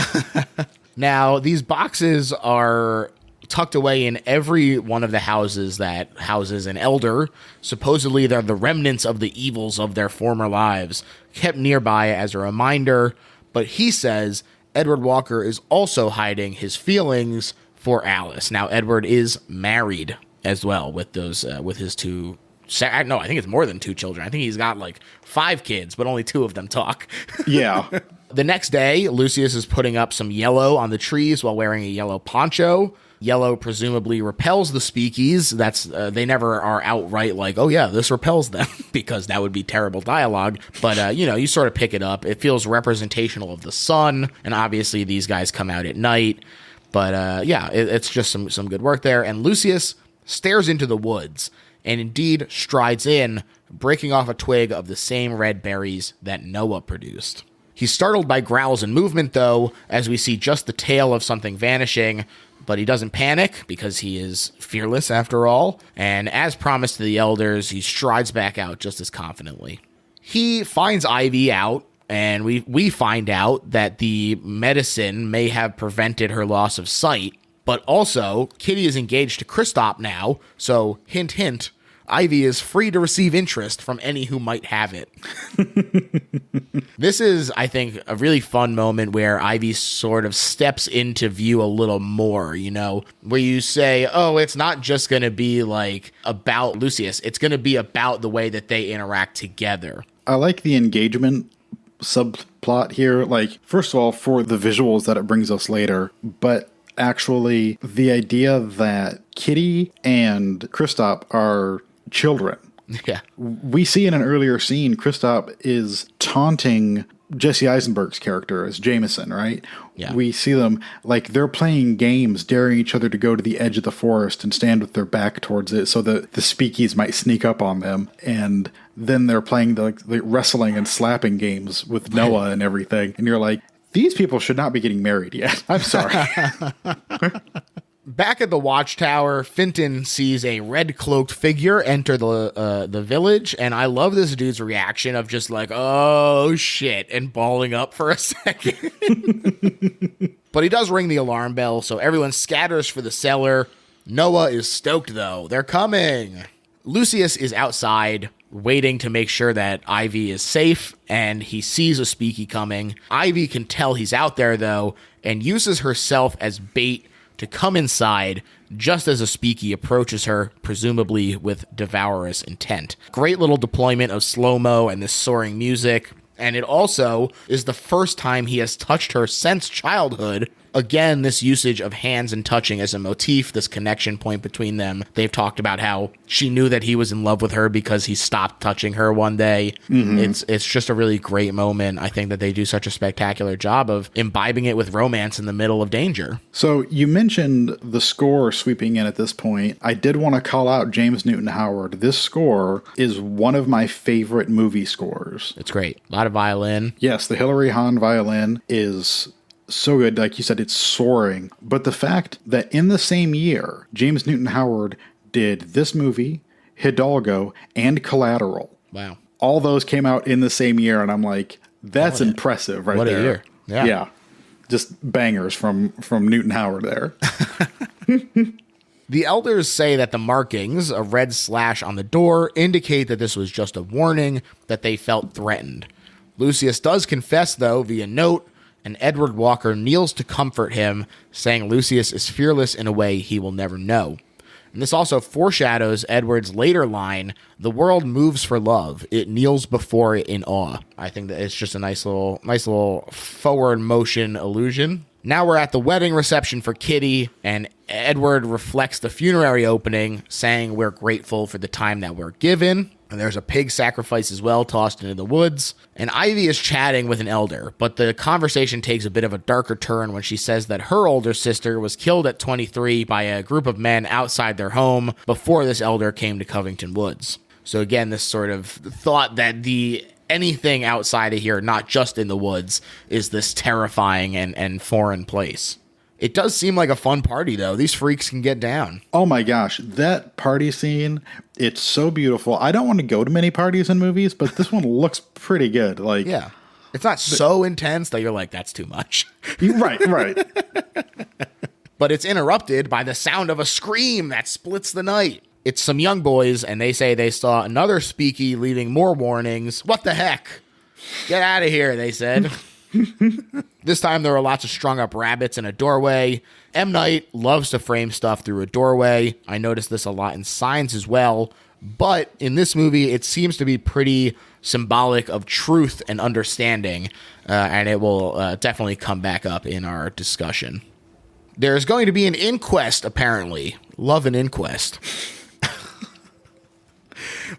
Now, these boxes are tucked away in every one of the houses that houses an elder. Supposedly, they're the remnants of the evils of their former lives, kept nearby as a reminder. But he says Edward Walker is also hiding his feelings for Alice. Now, Edward is married as well with those with his two. No, I think it's more than 2 children. I think he's got like 5 kids, but only 2 of them talk. Yeah. The next day, Lucius is putting up some yellow on the trees while wearing a yellow poncho. Yellow presumably repels the speakies. That's they never are outright like, oh yeah, this repels them, because that would be terrible dialogue. But you sort of pick it up. It feels representational of the sun, and obviously these guys come out at night. But it's just some good work there. And Lucius stares into the woods and indeed strides in, breaking off a twig of the same red berries that Noah produced. He's startled by growls and movement, though, as we see just the tail of something vanishing, but he doesn't panic because he is fearless after all, and as promised to the elders, he strides back out just as confidently. He finds Ivy out, and we find out that the medicine may have prevented her loss of sight, but also, Kitty is engaged to Kristoff now, so hint, hint, Ivy is free to receive interest from any who might have it. This is, I think, a really fun moment where Ivy sort of steps into view a little more, where you say, oh, it's not just going to be like about Lucius, it's going to be about the way that they interact together. I like the engagement subplot here. Like, first of all, for the visuals that it brings us later, but actually the idea that Kitty and Kristoff are children. Yeah. We see in an earlier scene, Kristoff is taunting Jesse Eisenberg's character as Jameson, right? Yeah. We see them like they're playing games, daring each other to go to the edge of the forest and stand with their back towards it so that the speakies might sneak up on them. And then they're playing the wrestling and slapping games with Noah and everything. And you're like, these people should not be getting married yet. I'm sorry. Back at the watchtower, Finton sees a red cloaked figure enter the village, and I love this dude's reaction of just like, oh shit, and balling up for a second. But he does ring the alarm bell, so everyone scatters for the cellar. Noah is stoked though. They're coming. Lucius is outside waiting to make sure that Ivy is safe, and he sees a speakie coming. Ivy can tell he's out there though, and uses herself as bait to come inside just as a speakie approaches her, presumably with devourous intent. Great little deployment of slow-mo and this soaring music. And it also is the first time he has touched her since childhood. Again, this usage of hands and touching as a motif, this connection point between them. They've talked about how she knew that he was in love with her because he stopped touching her one day. It's just a really great moment. I think that they do such a spectacular job of imbibing it with romance in the middle of danger. So you mentioned the score sweeping in at this point. I did want to call out James Newton Howard. This score is one of my favorite movie scores. It's great. A lot of violin. Yes, the Hilary Hahn violin is so good. Like you said, it's soaring. But the fact that in the same year, James Newton Howard did this movie, Hidalgo, and Collateral. Wow. All those came out in the same year, and I'm like, that's impressive right there. What a year. Yeah. Just bangers from Newton Howard there. The elders say that the markings, a red slash on the door, indicate that this was just a warning, that they felt threatened. Lucius does confess, though, via note, and Edward Walker kneels to comfort him, saying Lucius is fearless in a way he will never know. And this also foreshadows Edward's later line, "The world moves for love. It kneels before it in awe." I think that it's just a nice little forward motion allusion. Now we're at the wedding reception for Kitty, and Edward reflects the funerary opening, saying we're grateful for the time that we're given. And there's a pig sacrifice as well, tossed into the woods. And Ivy is chatting with an elder, but the conversation takes a bit of a darker turn when she says that her older sister was killed at 23 by a group of men outside their home before this elder came to Covington Woods. So again, this sort of thought that anything outside of here, not just in the woods, is this terrifying and foreign place. It does seem like a fun party, though. These freaks can get down. Oh my gosh, that party scene, it's so beautiful. I don't want to go to many parties in movies, but this one looks pretty good. Like, yeah. It's not so intense that you're like, that's too much. Right. But it's interrupted by the sound of a scream that splits the night. It's some young boys, and they say they saw another speakie leaving more warnings. What the heck? Get out of here, they said. This time there are lots of strung up rabbits in a doorway. M. Night loves to frame stuff through a doorway. I noticed this a lot in Signs as well. But in this movie, it seems to be pretty symbolic of truth and understanding. And it will definitely come back up in our discussion. There's going to be an inquest, apparently. Love an inquest.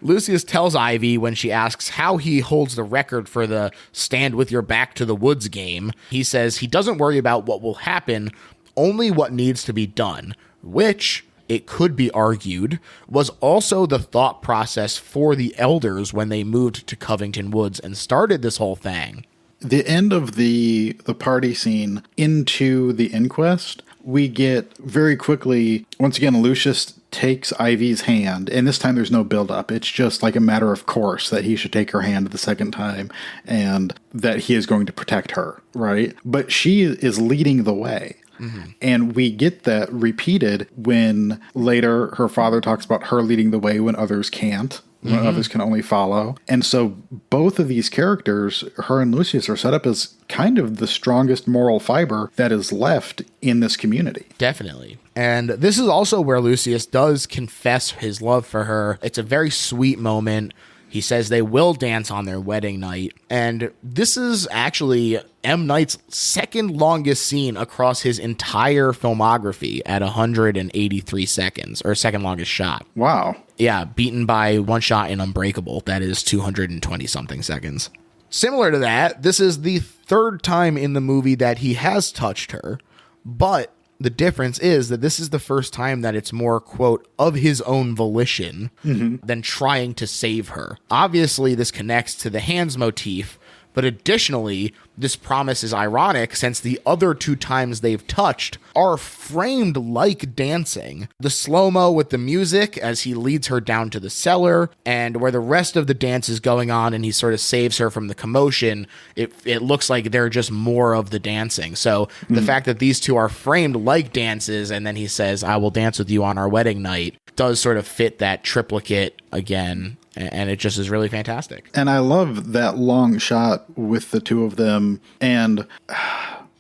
Lucius tells Ivy when she asks how he holds the record for the stand with your back to the woods game. He says he doesn't worry about what will happen, only what needs to be done, which, it could be argued, was also the thought process for the elders when they moved to Covington Woods and started this whole thing. The end of the party scene into the inquest, we get very quickly, once again, Lucius takes Ivy's hand, and this time there's no build-up. It's just like a matter of course that he should take her hand the second time and that he is going to protect her, right? But she is leading the way. Mm-hmm. And we get that repeated when later her father talks about her leading the way when others can't. When others can only follow. And so both of these characters, her and Lucius, are set up as kind of the strongest moral fiber that is left in this community. Definitely. And this is also where Lucius does confess his love for her. It's a very sweet moment. He says they will dance on their wedding night. And this is actually M. Night's second longest scene across his entire filmography at 183 seconds, or second longest shot. Wow. Yeah, beaten by one shot in Unbreakable. That is 220 something seconds. Similar to that, this is the third time in the movie that he has touched her, but the difference is that this is the first time that it's more, quote, of his own volition than trying to save her. Obviously, this connects to the hands motif, but additionally, this promise is ironic since the other two times they've touched are framed like dancing. The slow-mo with the music as he leads her down to the cellar, and where the rest of the dance is going on and he sort of saves her from the commotion, it looks like they're just more of the dancing. So the fact that these two are framed like dances, and then he says, I will dance with you on our wedding night, does sort of fit that triplicate again. And it just is really fantastic. And I love that long shot with the two of them. And,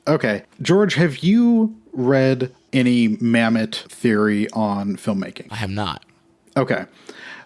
okay, George, have you read any Mamet theory on filmmaking? I have not. Okay.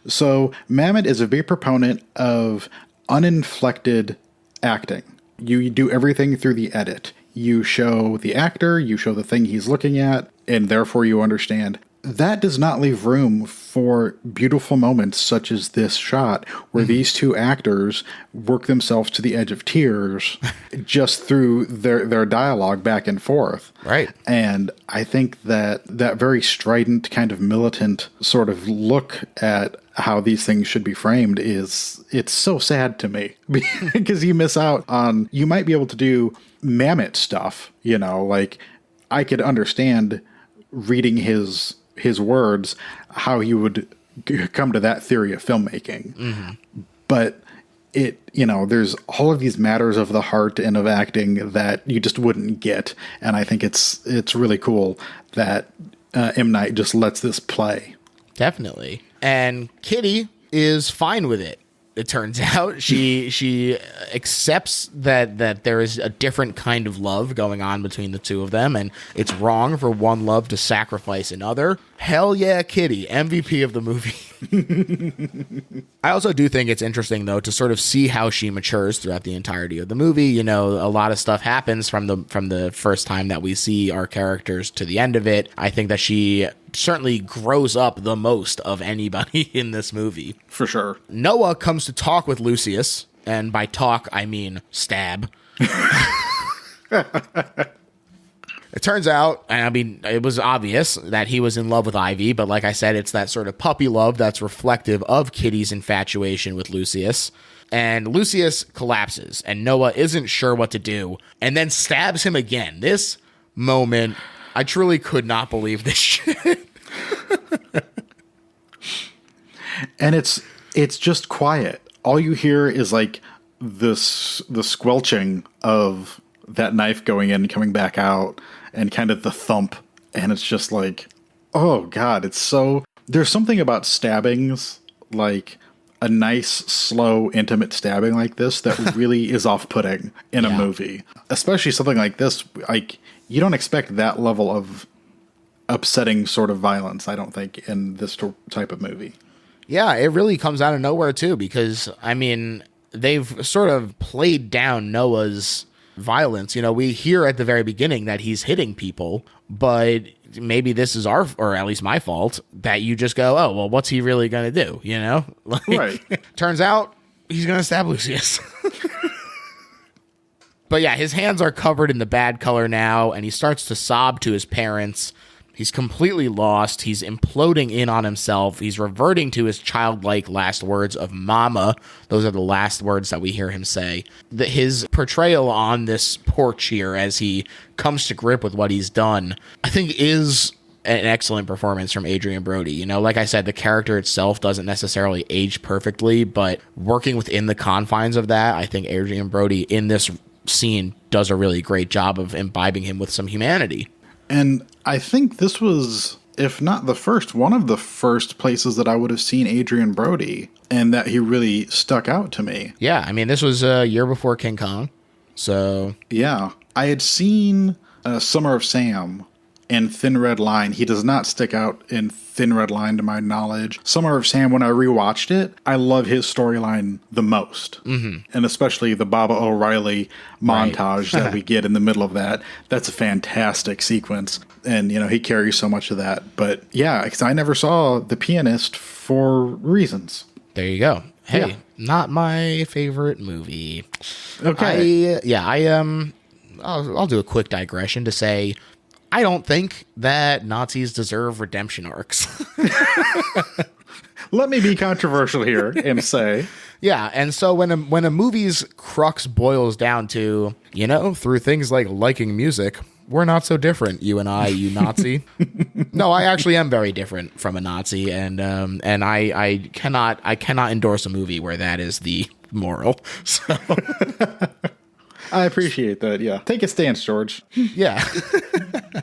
So Mamet is a big proponent of uninflected acting. You do everything through the edit. You show the actor, you show the thing he's looking at, and therefore you understand. That does not leave room for beautiful moments such as this shot where these two actors work themselves to the edge of tears just through their dialogue back and forth. Right. And I think that very strident kind of militant sort of look at how these things should be framed it's so sad to me because you miss out on, you might be able to do mammoth stuff, like I could understand reading his words, how he would come to that theory of filmmaking. Mm-hmm. But there's all of these matters of the heart and of acting that you just wouldn't get. And I think it's really cool that M. Night just lets this play. Definitely. And Kitty is fine with it. It turns out she accepts that there is a different kind of love going on between the two of them, and it's wrong for one love to sacrifice another. Hell yeah, Kitty, MVP of the movie. I also do think it's interesting, though, to sort of see how she matures throughout the entirety of the movie. A lot of stuff happens from the first time that we see our characters to the end of it. I think that she certainly grows up the most of anybody in this movie. For sure. Noah comes to talk with Lucius, and by talk, I mean stab. It turns out, it was obvious that he was in love with Ivy, but like I said, it's that sort of puppy love that's reflective of Kitty's infatuation with Lucius. And Lucius collapses, and Noah isn't sure what to do, and then stabs him again. This moment, I truly could not believe this shit. And it's just quiet. All you hear is like the squelching of that knife going in and coming back out, and kind of the thump. And it's just like, oh God, there's something about stabbings, like a nice, slow, intimate stabbing like this that really is off-putting in a movie. Especially something like this, like you don't expect that level of upsetting sort of violence, I don't think, in this type of movie. Yeah, it really comes out of nowhere too, because they've sort of played down Noah's violence. We hear at the very beginning that he's hitting people, but maybe this is or at least my fault, that you just go, oh, well, what's he really going to do? Right. Turns out he's going to stab Lucius. But yeah, his hands are covered in the bad color now, and he starts to sob to his parents. He's completely lost. He's imploding in on himself. He's reverting to his childlike last words of mama. Those are the last words that we hear him say. His portrayal on this porch here as he comes to grip with what he's done, I think is an excellent performance from Adrian Brody. Like I said, the character itself doesn't necessarily age perfectly, but working within the confines of that, I think Adrian Brody in this scene does a really great job of imbibing him with some humanity. And I think this was, if not the first, one of the first places that I would have seen Adrian Brody, and that he really stuck out to me. Yeah, this was a year before King Kong, so... Yeah, I had seen Summer of Sam and Thin Red Line. He does not stick out in Thin Red Line to my knowledge. Summer of Sam, when I rewatched it, I love his storyline the most. Mm-hmm. And especially the Baba O'Reilly montage that we get in the middle of that. That's a fantastic sequence. And, he carries so much of that. But yeah, because I never saw The Pianist for reasons. There you go. Hey, not my favorite movie. Okay. I'll do a quick digression to say, I don't think that Nazis deserve redemption arcs. Let me be controversial here and say... Yeah, and so when a movie's crux boils down to, through things like liking music, we're not so different, you and I, you Nazi. No, I actually am very different from a Nazi, and I cannot endorse a movie where that is the moral. So... I appreciate that. Yeah. Take a stance, George. Yeah.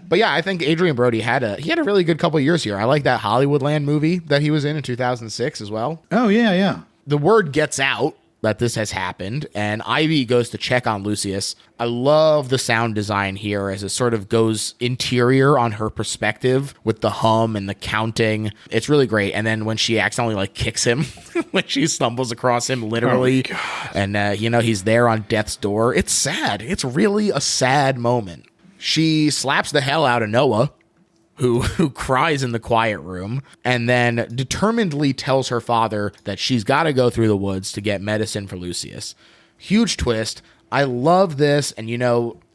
But yeah, I think Adrian Brody had a really good couple of years here. I like that Hollywoodland movie that he was in 2006 as well. Oh, yeah, yeah. The word gets out that this has happened, and Ivy goes to check on Lucius. I love the sound design here as it sort of goes interior on her perspective with the hum and the counting. It's really great. And then when she accidentally like kicks him, when she stumbles across him literally, and he's there on death's door. It's sad. It's really a sad moment. She slaps the hell out of Noah, who cries in the quiet room, and then determinedly tells her father that she's got to go through the woods to get medicine for Lucius. Huge twist. I love this, and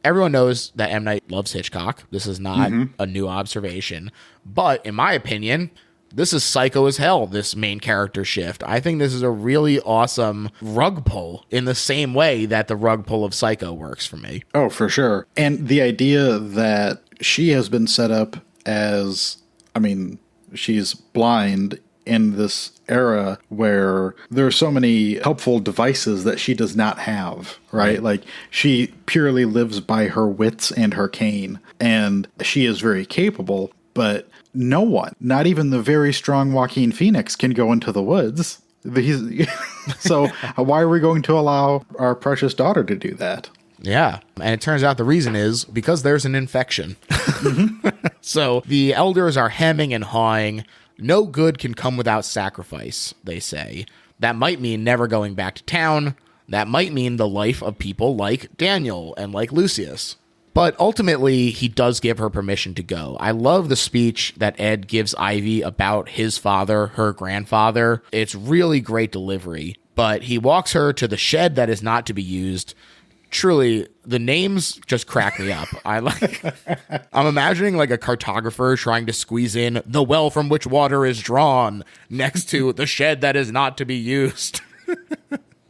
everyone knows that M. Night loves Hitchcock. This is not a new observation, but in my opinion, this is psycho as hell, this main character shift. I think this is a really awesome rug pull in the same way that the rug pull of Psycho works for me. Oh, for sure. And the idea that she has been set up as, she's blind in this era where there are so many helpful devices that she does not have, right? Like, she purely lives by her wits and her cane, and she is very capable, but no one, not even the very strong Joaquin Phoenix, can go into the woods. So why are we going to allow our precious daughter to do that? Yeah. And it turns out the reason is because there's an infection. So the elders are hemming and hawing. No good can come without sacrifice, they say. That might mean never going back to town. That might mean the life of people like Daniel and like Lucius. But ultimately, he does give her permission to go. I love the speech that Ed gives Ivy about his father, her grandfather. It's really great delivery. But he walks her to the shed that is not to be used. Truly, the names just crack me up. I'm imagining like a cartographer trying to squeeze in the well from which water is drawn next to the shed that is not to be used.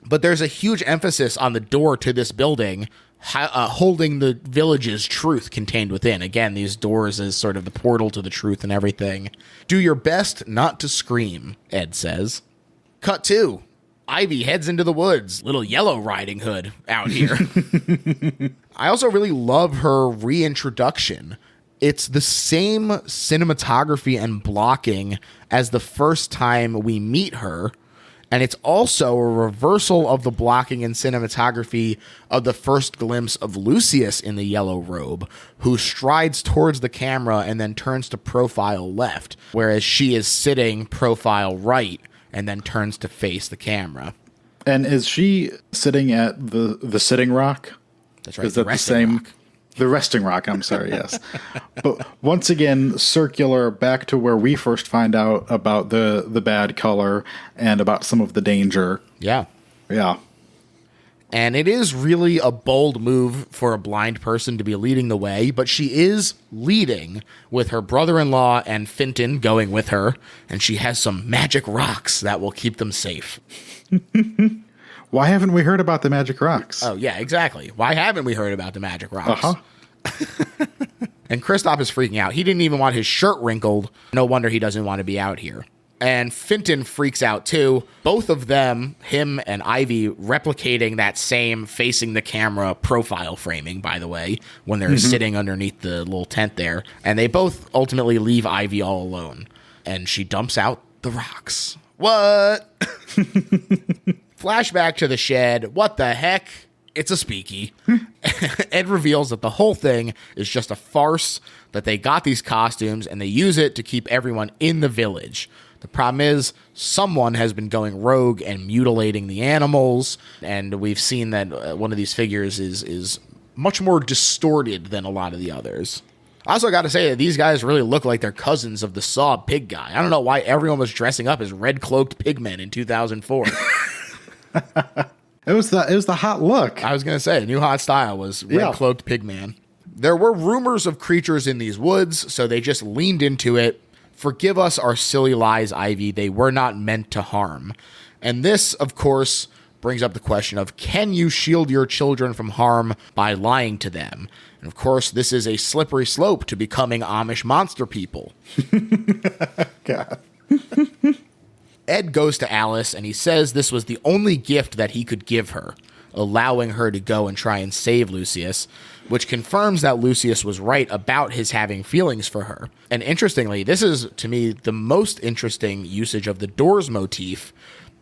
But there's a huge emphasis on the door to this building, holding the village's truth contained within. Again, these doors as sort of the portal to the truth and everything. Do your best not to scream, Ed says. Cut 2. Ivy heads into the woods. Little Yellow Riding Hood out here. I also really love her reintroduction. It's the same cinematography and blocking as the first time we meet her. And it's also a reversal of the blocking and cinematography of the first glimpse of Lucius in the yellow robe, who strides towards the camera and then turns to profile left, whereas she is sitting profile right and then turns to face the camera. And is she sitting at the sitting rock? That's right. Is that the same? Rock. The resting rock, I'm sorry, yes. But once again, circular back to where we first find out about the bad color and about some of the danger. Yeah. Yeah. And it is really a bold move for a blind person to be leading the way, but she is leading with her brother-in-law and Finton going with her, and she has some magic rocks that will keep them safe. Why haven't we heard about the magic rocks? Oh, yeah, exactly. Why haven't we heard about the magic rocks? Uh-huh. And Kristoff is freaking out. He didn't even want his shirt wrinkled. No wonder he doesn't want to be out here. And Finton freaks out too. Both of them, him and Ivy, replicating that same facing the camera profile framing, by the way, when they're sitting underneath the little tent there. And they both ultimately leave Ivy all alone. And she dumps out the rocks. What? Flashback to the shed. What the heck? It's a speaky. Ed reveals that the whole thing is just a farce, that they got these costumes and they use it to keep everyone in the village. The problem is someone has been going rogue and mutilating the animals, and we've seen that one of these figures is much more distorted than a lot of the others. I also got to say that these guys really look like they're cousins of the Saw pig guy. I don't know why everyone was dressing up as red cloaked pigmen in 2004. It was the hot look. I was going to say, new hot style was red cloaked pigman. There were rumors of creatures in these woods, so they just leaned into it. Forgive us our silly lies, Ivy. They were not meant to harm. And this, of course, brings up the question of, can you shield your children from harm by lying to them? And of course, this is a slippery slope to becoming Amish monster people. God. Ed goes to Alice, and he says this was the only gift that he could give her, allowing her to go and try and save Lucius, which confirms that Lucius was right about his having feelings for her. And interestingly, this is, to me, the most interesting usage of the doors motif,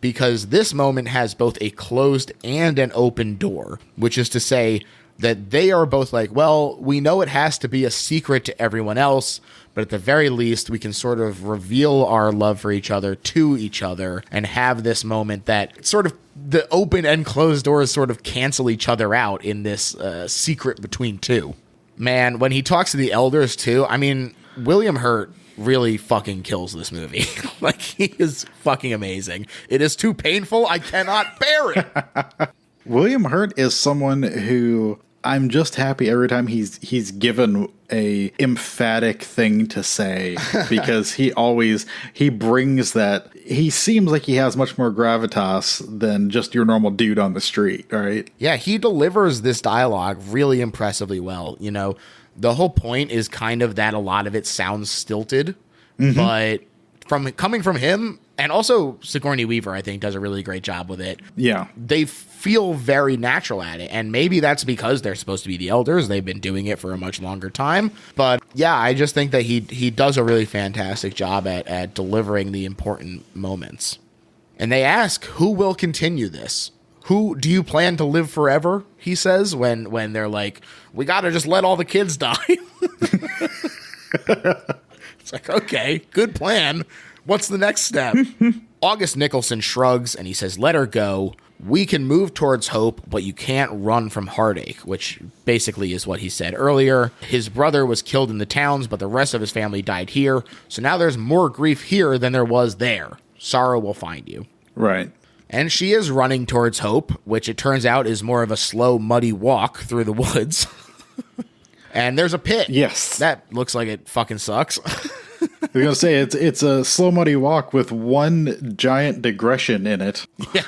because this moment has both a closed and an open door, which is to say that they are both like, well, we know it has to be a secret to everyone else, but at the very least, we can sort of reveal our love for each other to each other and have this moment that sort of the open and closed doors sort of cancel each other out in this secret between two. Man, when he talks to the elders too, I mean, William Hurt really fucking kills this movie. Like, he is fucking amazing. It is too painful. I cannot bear it. William Hurt is someone who I'm just happy every time he's given a emphatic thing to say, because he brings that. He seems like he has much more gravitas than just your normal dude on the street, right? Yeah, he delivers this dialogue really impressively well. You know, the whole point is kind of that a lot of it sounds stilted, but coming from him, and also Sigourney Weaver, I think, does a really great job with it. Yeah. They feel very natural at it. And maybe that's because they're supposed to be the elders. They've been doing it for a much longer time. But yeah, I just think that he does a really fantastic job at delivering the important moments. And they ask, who will continue this? Who do you plan to live forever? He says when they're like, we got to just let all the kids die. It's like, okay, good plan. What's the next step? August Nicholson shrugs and he says, let her go. We can move towards hope, but you can't run from heartache, which basically is what he said earlier. His brother was killed in the towns, but the rest of his family died here. So now there's more grief here than there was there. Sorrow will find you. Right. And she is running towards hope, which it turns out is more of a slow, muddy walk through the woods. And there's a pit. Yes. That looks like it fucking sucks. I was going to say, it's a slow, muddy walk with one giant digression in it. Yeah.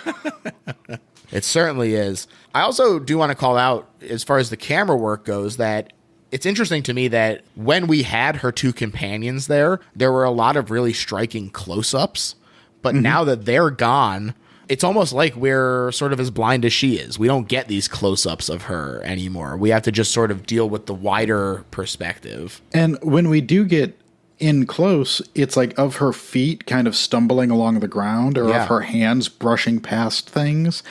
It certainly is. I also do want to call out, as far as the camera work goes, that it's interesting to me that when we had her two companions there were a lot of really striking close-ups. But now that they're gone, it's almost like we're sort of as blind as she is. We don't get these close-ups of her anymore. We have to just sort of deal with the wider perspective. And when we do get in close, it's like of her feet kind of stumbling along the ground, or of her hands brushing past things.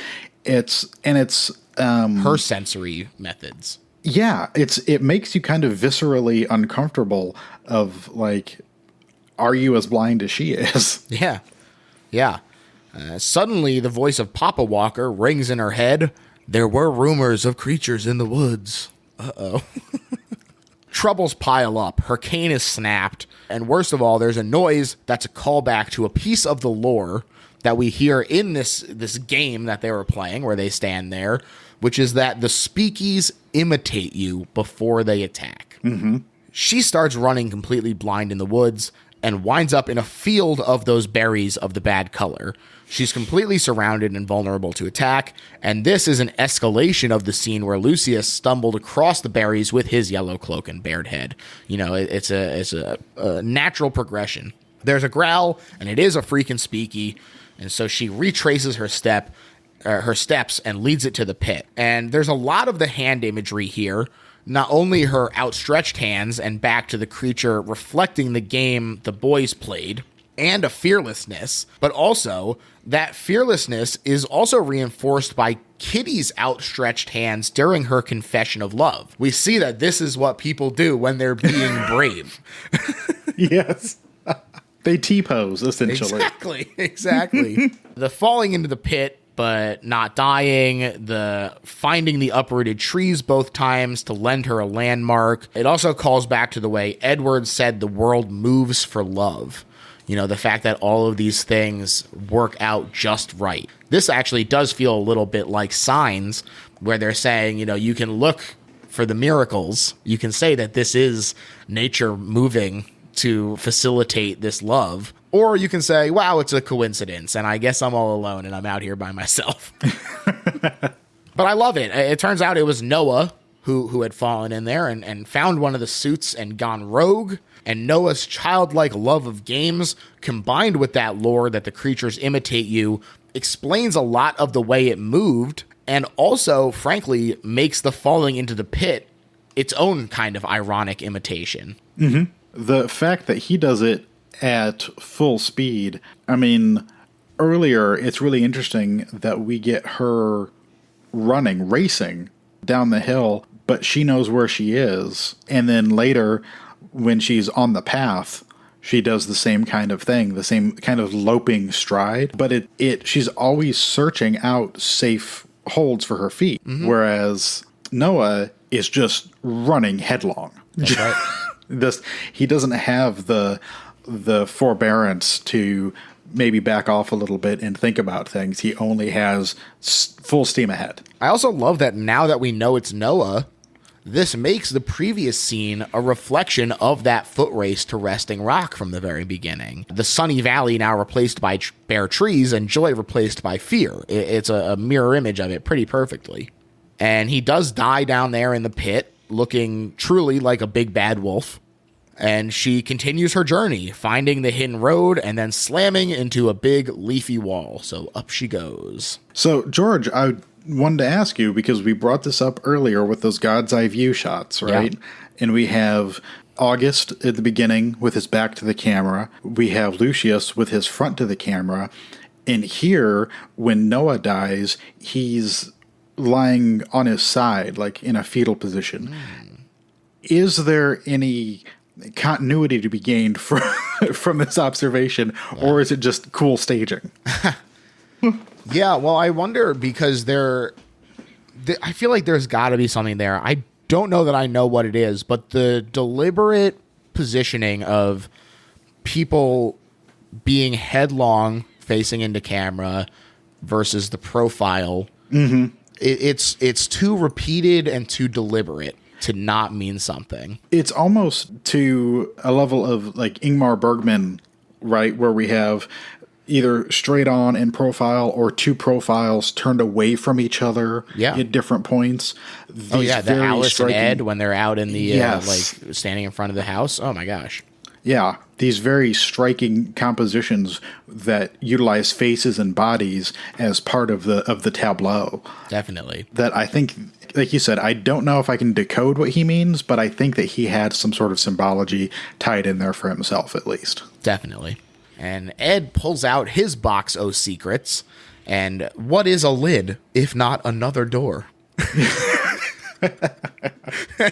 It's her sensory methods. Yeah, it makes you kind of viscerally uncomfortable of like, are you as blind as she is? Yeah. Yeah. Suddenly, the voice of Papa Walker rings in her head. There were rumors of creatures in the woods. Uh-oh. Troubles pile up. Her cane is snapped. And worst of all, there's a noise that's a callback to a piece of the lore that we hear in this game that they were playing, where they stand there, which is that the speakies imitate you before they attack. Mm-hmm. She starts running completely blind in the woods and winds up in a field of those berries of the bad color. She's completely surrounded and vulnerable to attack, and this is an escalation of the scene where Lucius stumbled across the berries with his yellow cloak and bared head. You know, it's a natural progression. There's a growl, and it is a freaking speaky, and so she retraces her steps and leads it to the pit. And there's a lot of the hand imagery here. Not only her outstretched hands and back to the creature reflecting the game the boys played, and a fearlessness, but also that fearlessness is also reinforced by Kitty's outstretched hands during her confession of love. We see that this is what people do when they're being brave. Yes. They T-pose, essentially. Exactly. The falling into the pit, but not dying, the finding the uprooted trees both times to lend her a landmark. It also calls back to the way Edward said the world moves for love. You know, the fact that all of these things work out just right. This actually does feel a little bit like Signs, where they're saying, you know, you can look for the miracles. You can say that this is nature moving to facilitate this love. Or you can say, wow, it's a coincidence, and I guess I'm all alone, and I'm out here by myself. But I love it. It turns out it was Noah who had fallen in there and found one of the suits and gone rogue. And Noah's childlike love of games, combined with that lore that the creatures imitate you, explains a lot of the way it moved, and also, frankly, makes the falling into the pit its own kind of ironic imitation. Mm-hmm. The fact that he does it at full speed, I mean, earlier, it's really interesting that we get her racing down the hill, but she knows where she is. And then later, when she's on the path, she does the same kind of thing, the same kind of loping stride. But she's always searching out safe holds for her feet, whereas Noah is just running headlong. That's right. He doesn't have the forbearance to maybe back off a little bit and think about things. He only has full steam ahead. I also love that now that we know it's Noah, this makes the previous scene a reflection of that foot race to Resting Rock from the very beginning. The sunny valley now replaced by bare trees and joy replaced by fear. It's a mirror image of it pretty perfectly. And he does die down there in the pit, looking truly like a big bad wolf. And she continues her journey, finding the hidden road and then slamming into a big leafy wall. So up she goes. So, George, I wanted to ask you, because we brought this up earlier with those God's Eye view shots, right? Yeah. And we have August at the beginning with his back to the camera. We have Lucius with his front to the camera. And here, when Noah dies, he's lying on his side, like in a fetal position. Is there any continuity to be gained from this observation, or is it just cool staging? Yeah, well, I wonder, because I feel like there's got to be something there. I don't know that I know what it is, but the deliberate positioning of people being headlong facing into camera versus the profile, it's too repeated and too deliberate to not mean something. It's almost to a level of like Ingmar Bergman, right? Where we have either straight on in profile or two profiles turned away from each other at different points. The Alice and Ed when they're out in the, like standing in front of the house. Oh my gosh. Yeah, these very striking compositions that utilize faces and bodies as part of the tableau. Definitely. That I think, like you said, I don't know if I can decode what he means, but I think that he had some sort of symbology tied in there for himself, at least. Definitely. And Ed pulls out his box o' secrets, and what is a lid if not another door?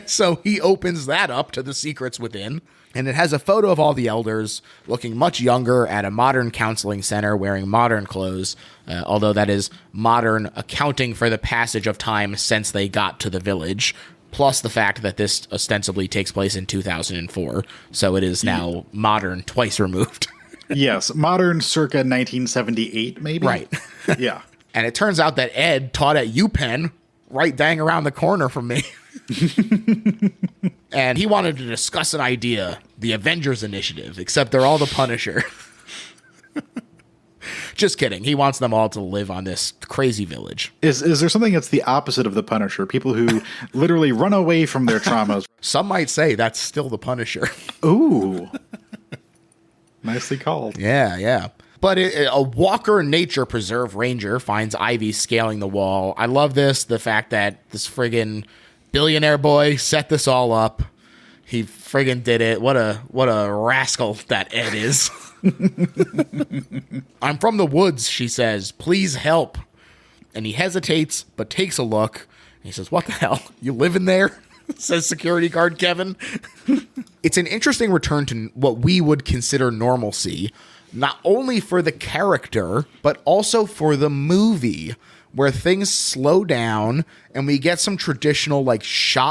So he opens that up to the secrets within, and it has a photo of all the elders looking much younger at a modern counseling center wearing modern clothes, although that is modern accounting for the passage of time since they got to the village, plus the fact that this ostensibly takes place in 2004, so it is now modern twice removed. Yes, modern circa 1978, maybe? Right. Yeah. And it turns out that Ed taught at UPenn, right dang around the corner from me. And he wanted to discuss an idea, the Avengers Initiative, except they're all the Punisher. Just kidding. He wants them all to live on this crazy village. Is there something that's the opposite of the Punisher? People who literally run away from their traumas. Some might say that's still the Punisher. Ooh. Nicely called. Yeah. But a Walker Nature Preserve ranger finds Ivy scaling the wall. I love this. The fact that this friggin' billionaire boy set this all up. He friggin' did it. What a rascal that Ed is. I'm from the woods, she says. Please help. And he hesitates, but takes a look. And he says, what the hell? You living there? Says security guard Kevin. It's an interesting return to what we would consider normalcy, not only for the character, but also for the movie, where things slow down and we get some traditional like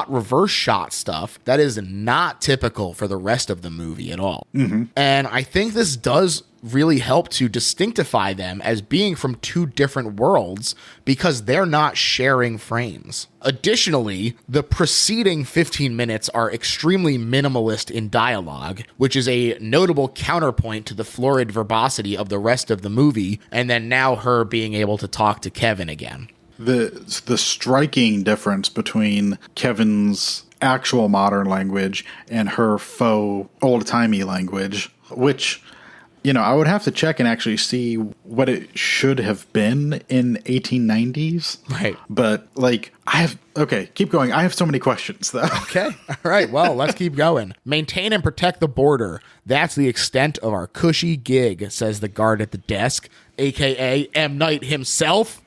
reverse shot stuff that is not typical for the rest of the movie at all. And I think this does really help to distinctify them as being from two different worlds because they're not sharing frames. Additionally, the preceding 15 minutes are extremely minimalist in dialogue, which is a notable counterpoint to the florid verbosity of the rest of the movie, and then now her being able to talk to Kevin again. The striking difference between Kevin's actual modern language and her faux old-timey language, which I would have to check and actually see what it should have been in 1890s. Right. But keep going. I have so many questions though. Okay. All right. Well, let's keep going. Maintain and protect the border. That's the extent of our cushy gig, says the guard at the desk, aka M. Night himself.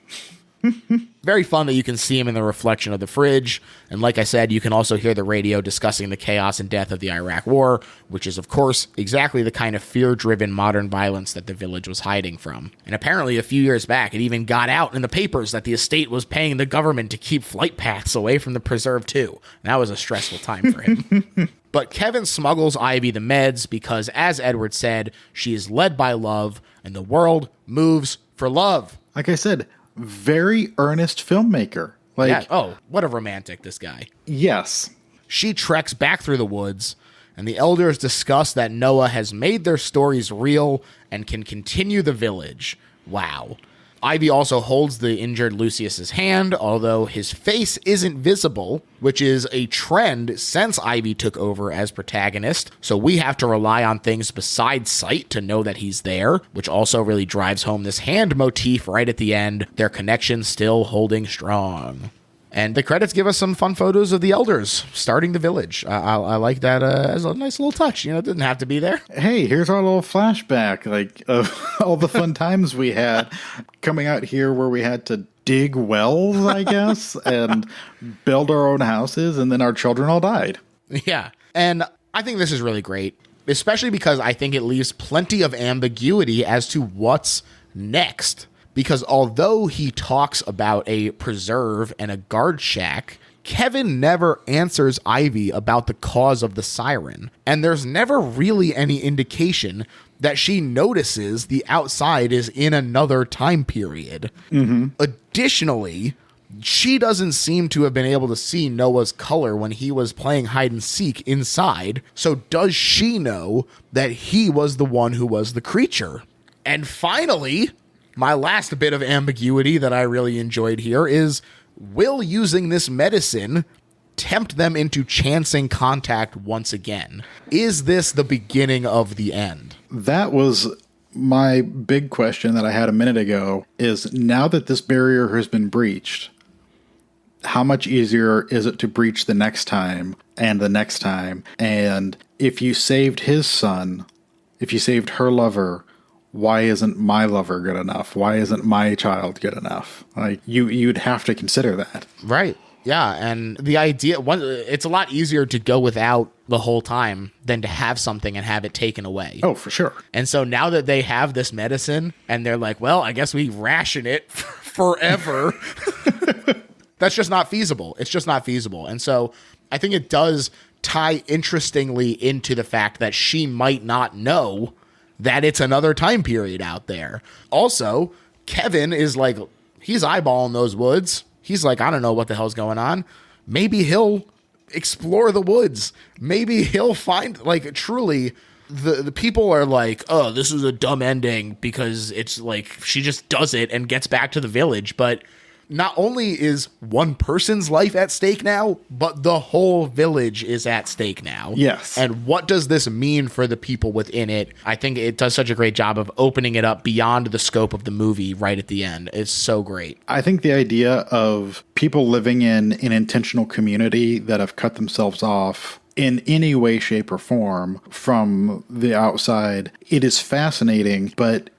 Very fun that you can see him in the reflection of the fridge. And like I said, you can also hear the radio discussing the chaos and death of the Iraq War, which is, of course, exactly the kind of fear-driven modern violence that the village was hiding from. And apparently a few years back, it even got out in the papers that the estate was paying the government to keep flight paths away from the preserve, too. And that was a stressful time for him. But Kevin smuggles Ivy the meds because, as Edward said, she is led by love, and the world moves for love. Like I said, very earnest filmmaker. What a romantic, this guy. Yes. She treks back through the woods, and the elders discuss that Noah has made their stories real and can continue the village. Wow. Ivy also holds the injured Lucius's hand, although his face isn't visible, which is a trend since Ivy took over as protagonist. So we have to rely on things besides sight to know that he's there, which also really drives home this hand motif right at the end, their connection still holding strong. And the credits give us some fun photos of the elders starting the village. I like that as a nice little touch. It didn't have to be there. Hey, here's our little flashback, of all the fun times we had coming out here where we had to dig wells, I guess, and build our own houses, and then our children all died. Yeah, and I think this is really great, especially because I think it leaves plenty of ambiguity as to what's next. Because although he talks about a preserve and a guard shack, Kevin never answers Ivy about the cause of the siren. And there's never really any indication that she notices the outside is in another time period. Mm-hmm. Additionally, she doesn't seem to have been able to see Noah's color when he was playing hide and seek inside. So does she know that he was the one who was the creature? And finally, my last bit of ambiguity that I really enjoyed here is, will using this medicine tempt them into chancing contact once again? Is this the beginning of the end? That was my big question that I had a minute ago, is now that this barrier has been breached, how much easier is it to breach the next time and the next time? And if you saved his son, if you saved her lover, why isn't my lover good enough? Why isn't my child good enough? You'd have to consider that. Right. Yeah. And the idea, it's a lot easier to go without the whole time than to have something and have it taken away. Oh, for sure. And so now that they have this medicine and they're like, well, I guess we ration it forever. That's just not feasible. It's just not feasible. And so I think it does tie interestingly into the fact that she might not know that it's another time period out there. Also, Kevin is like, he's eyeballing those woods. He's like, I don't know what the hell's going on. Maybe he'll explore the woods. Maybe he'll find, truly, the people are like, oh, this is a dumb ending because it's like she just does it and gets back to the village. But not only is one person's life at stake now, but the whole village is at stake now. Yes. And what does this mean for the people within it? I think it does such a great job of opening it up beyond the scope of the movie right at the end. It's so great. I think the idea of people living in an intentional community that have cut themselves off in any way, shape, or form from the outside, it is fascinating, but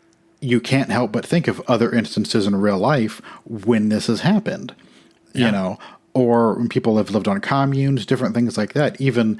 you can't help but think of other instances in real life when this has happened, or when people have lived on communes, different things like that. Even,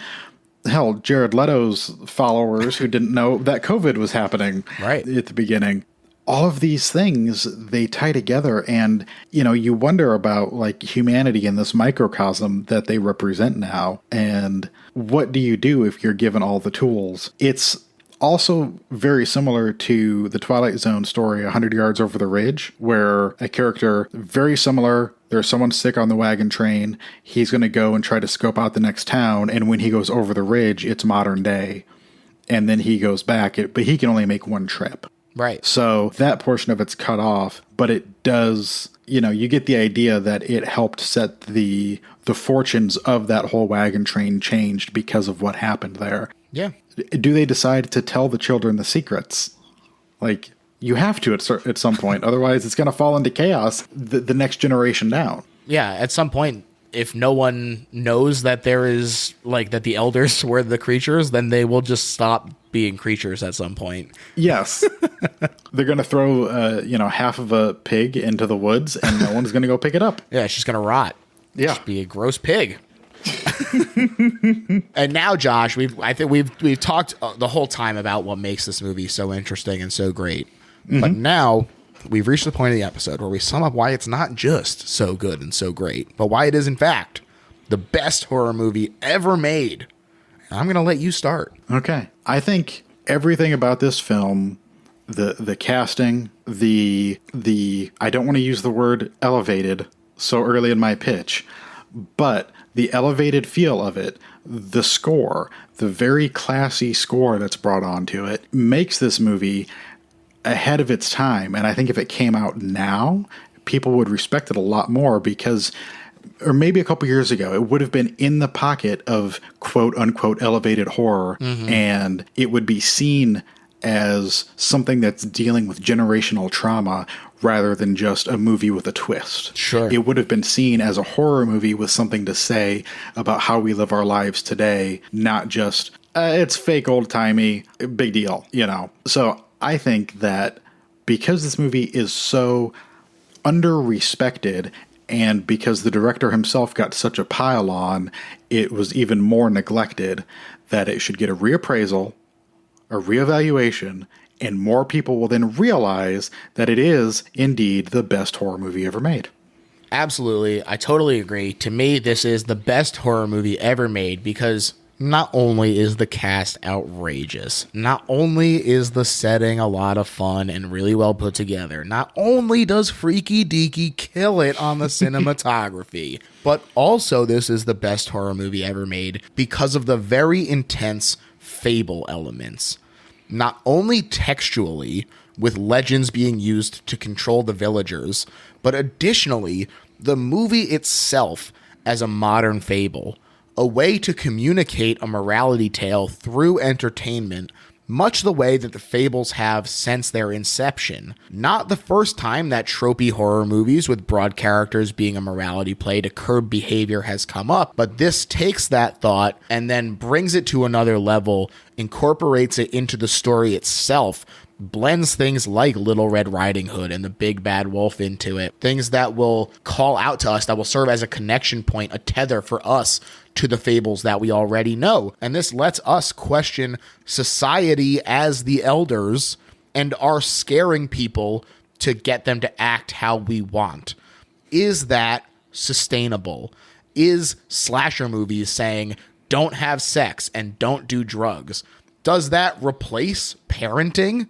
hell, Jared Leto's followers who didn't know that COVID was happening right at the beginning. All of these things, they tie together, and, you wonder about humanity in this microcosm that they represent now. And what do you do if you're given all the tools? It's also very similar to the Twilight Zone story, 100 Yards Over the Ridge, where a character very similar, there's someone sick on the wagon train, he's going to go and try to scope out the next town, and when he goes over the ridge, it's modern day. And then he goes back, but he can only make one trip. Right. So that portion of it's cut off, but it does, you get the idea that it helped set the fortunes of that whole wagon train changed because of what happened there. Yeah. Do they decide to tell the children the secrets? Like, you have to at some point. Otherwise, it's going to fall into chaos the next generation down. Yeah, at some point, if no one knows that there is, like, that the elders were the creatures, then they will just stop being creatures at some point. Yes. They're going to throw, half of a pig into the woods, and no one's going to go pick it up. Yeah, she's going to rot. Yeah. Just be a gross pig. And now, Josh, we've talked the whole time about what makes this movie so interesting and so great. Mm-hmm. But now we've reached the point of the episode where we sum up why it's not just so good and so great, but why it is, in fact, the best horror movie ever made. I'm going to let you start. Okay. I think everything about this film, the casting, the I don't want to use the word elevated so early in my pitch, but the elevated feel of it, the score, the very classy score that's brought onto it, makes this movie ahead of its time. And I think if it came out now, people would respect it a lot more because, or maybe a couple years ago, it would have been in the pocket of quote unquote elevated horror, and it would be seen as something that's dealing with generational trauma rather than just a movie with a twist. Sure. It would have been seen as a horror movie with something to say about how we live our lives today, not just, it's fake old-timey, big deal, So I think that because this movie is so under-respected and because the director himself got such a pile on, it was even more neglected, that it should get a reappraisal, a reevaluation, and more people will then realize that it is indeed the best horror movie ever made. Absolutely. I totally agree. To me, this is the best horror movie ever made because not only is the cast outrageous, not only is the setting a lot of fun and really well put together, not only does Freaky Deaky kill it on the cinematography, but also this is the best horror movie ever made because of the very intense fable elements. Not only textually, with legends being used to control the villagers, but additionally, the movie itself as a modern fable, a way to communicate a morality tale through entertainment, much the way that the fables have since their inception. Not the first time that tropey horror movies with broad characters being a morality play to curb behavior has come up, but this takes that thought and then brings it to another level, incorporates it into the story itself, blends things like Little Red Riding Hood and the Big Bad Wolf into it, things that will call out to us, that will serve as a connection point, a tether for us to the fables that we already know. And this lets us question society as the elders and are scaring people to get them to act how we want. Is that sustainable? Is slasher movies saying don't have sex and don't do drugs? Does that replace parenting?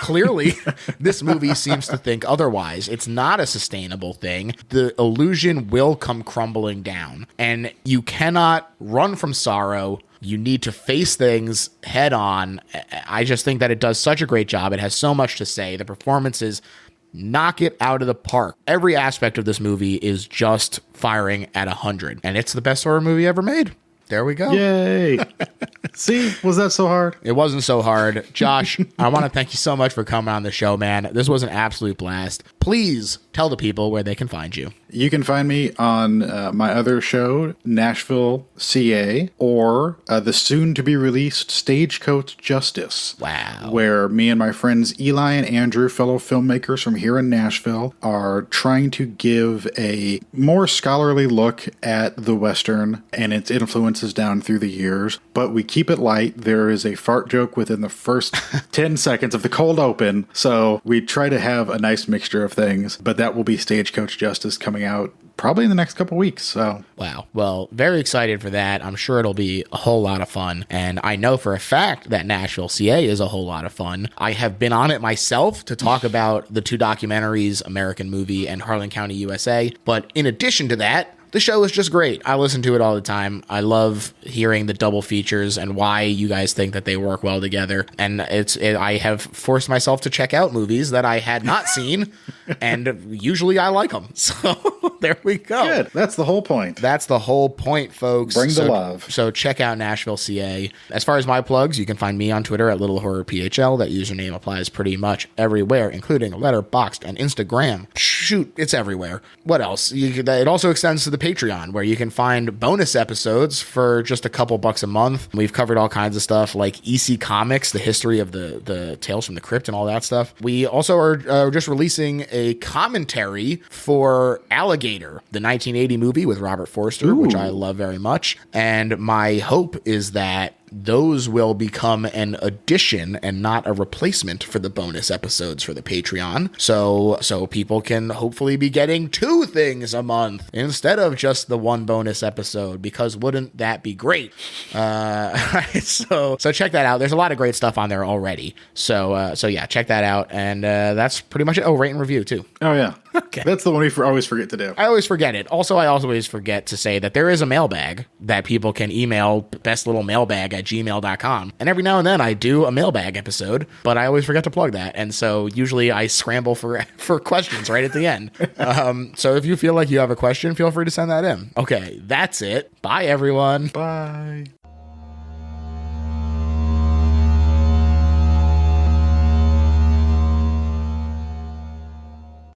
Clearly, this movie seems to think otherwise. It's not a sustainable thing. The illusion will come crumbling down, and you cannot run from sorrow. You need to face things head on. I just think that it does such a great job. It has so much to say. The performances knock it out of the park. Every aspect of this movie is just firing at 100, and it's the best horror movie ever made. There we go. Yay. See, was that so hard? It wasn't so hard. Josh, I want to thank you so much for coming on the show, man. This was an absolute blast. Please tell the people where they can find you. You can find me on my other show, Nashville, CA, or the soon-to-be-released Stagecoach Justice. Wow. Where me and my friends Eli and Andrew, fellow filmmakers from here in Nashville, are trying to give a more scholarly look at the Western and its influences down through the years. But we keep it light. There is a fart joke within the first 10 seconds of the cold open. So we try to have a nice mixture of things. But that will be Stagecoach Justice coming out probably in the next couple weeks. So wow. Well, very excited for that. I'm sure it'll be a whole lot of fun. And I know for a fact that Nashville, CA is a whole lot of fun. I have been on it myself to talk about the two documentaries, American Movie and Harlan County, USA. But in addition to that, The show is just great. I listen to it all the time. I love hearing the double features and why you guys think that they work well together. And I have forced myself to check out movies that I had not seen, and usually I like them. So there we go. Good. That's the whole point. That's the whole point, folks. Bring the love. So check out Nashville, CA. As far as my plugs, you can find me on Twitter at littlehorrorphl. That username applies pretty much everywhere, including Letterboxd and Instagram. Shoot, it's everywhere. What else? It also extends to the Patreon, where you can find bonus episodes for just a couple bucks a month. We've covered all kinds of stuff like EC Comics, the history of the Tales from the Crypt and all that stuff. We also are just releasing a commentary for Alligator, the 1980 movie with Robert Forster, which I love very much. And my hope is that those will become an addition and not a replacement for the bonus episodes for the Patreon. So people can hopefully be getting 2 things a month instead of just the 1 bonus episode, because wouldn't that be great? So check that out. There's a lot of great stuff on there already. So yeah, check that out. And that's pretty much it. Oh, rate and review too. Oh, yeah. Okay. That's the one we always forget to do. I always forget it. Also, I always forget to say that there is a mailbag that people can email, bestlittlemaiLbag@gmail.com. And every now and then I do a mailbag episode, but I always forget to plug that. And so usually I scramble for questions right at the end. So if you feel like you have a question, feel free to send that in. Okay, that's it. Bye, everyone. Bye.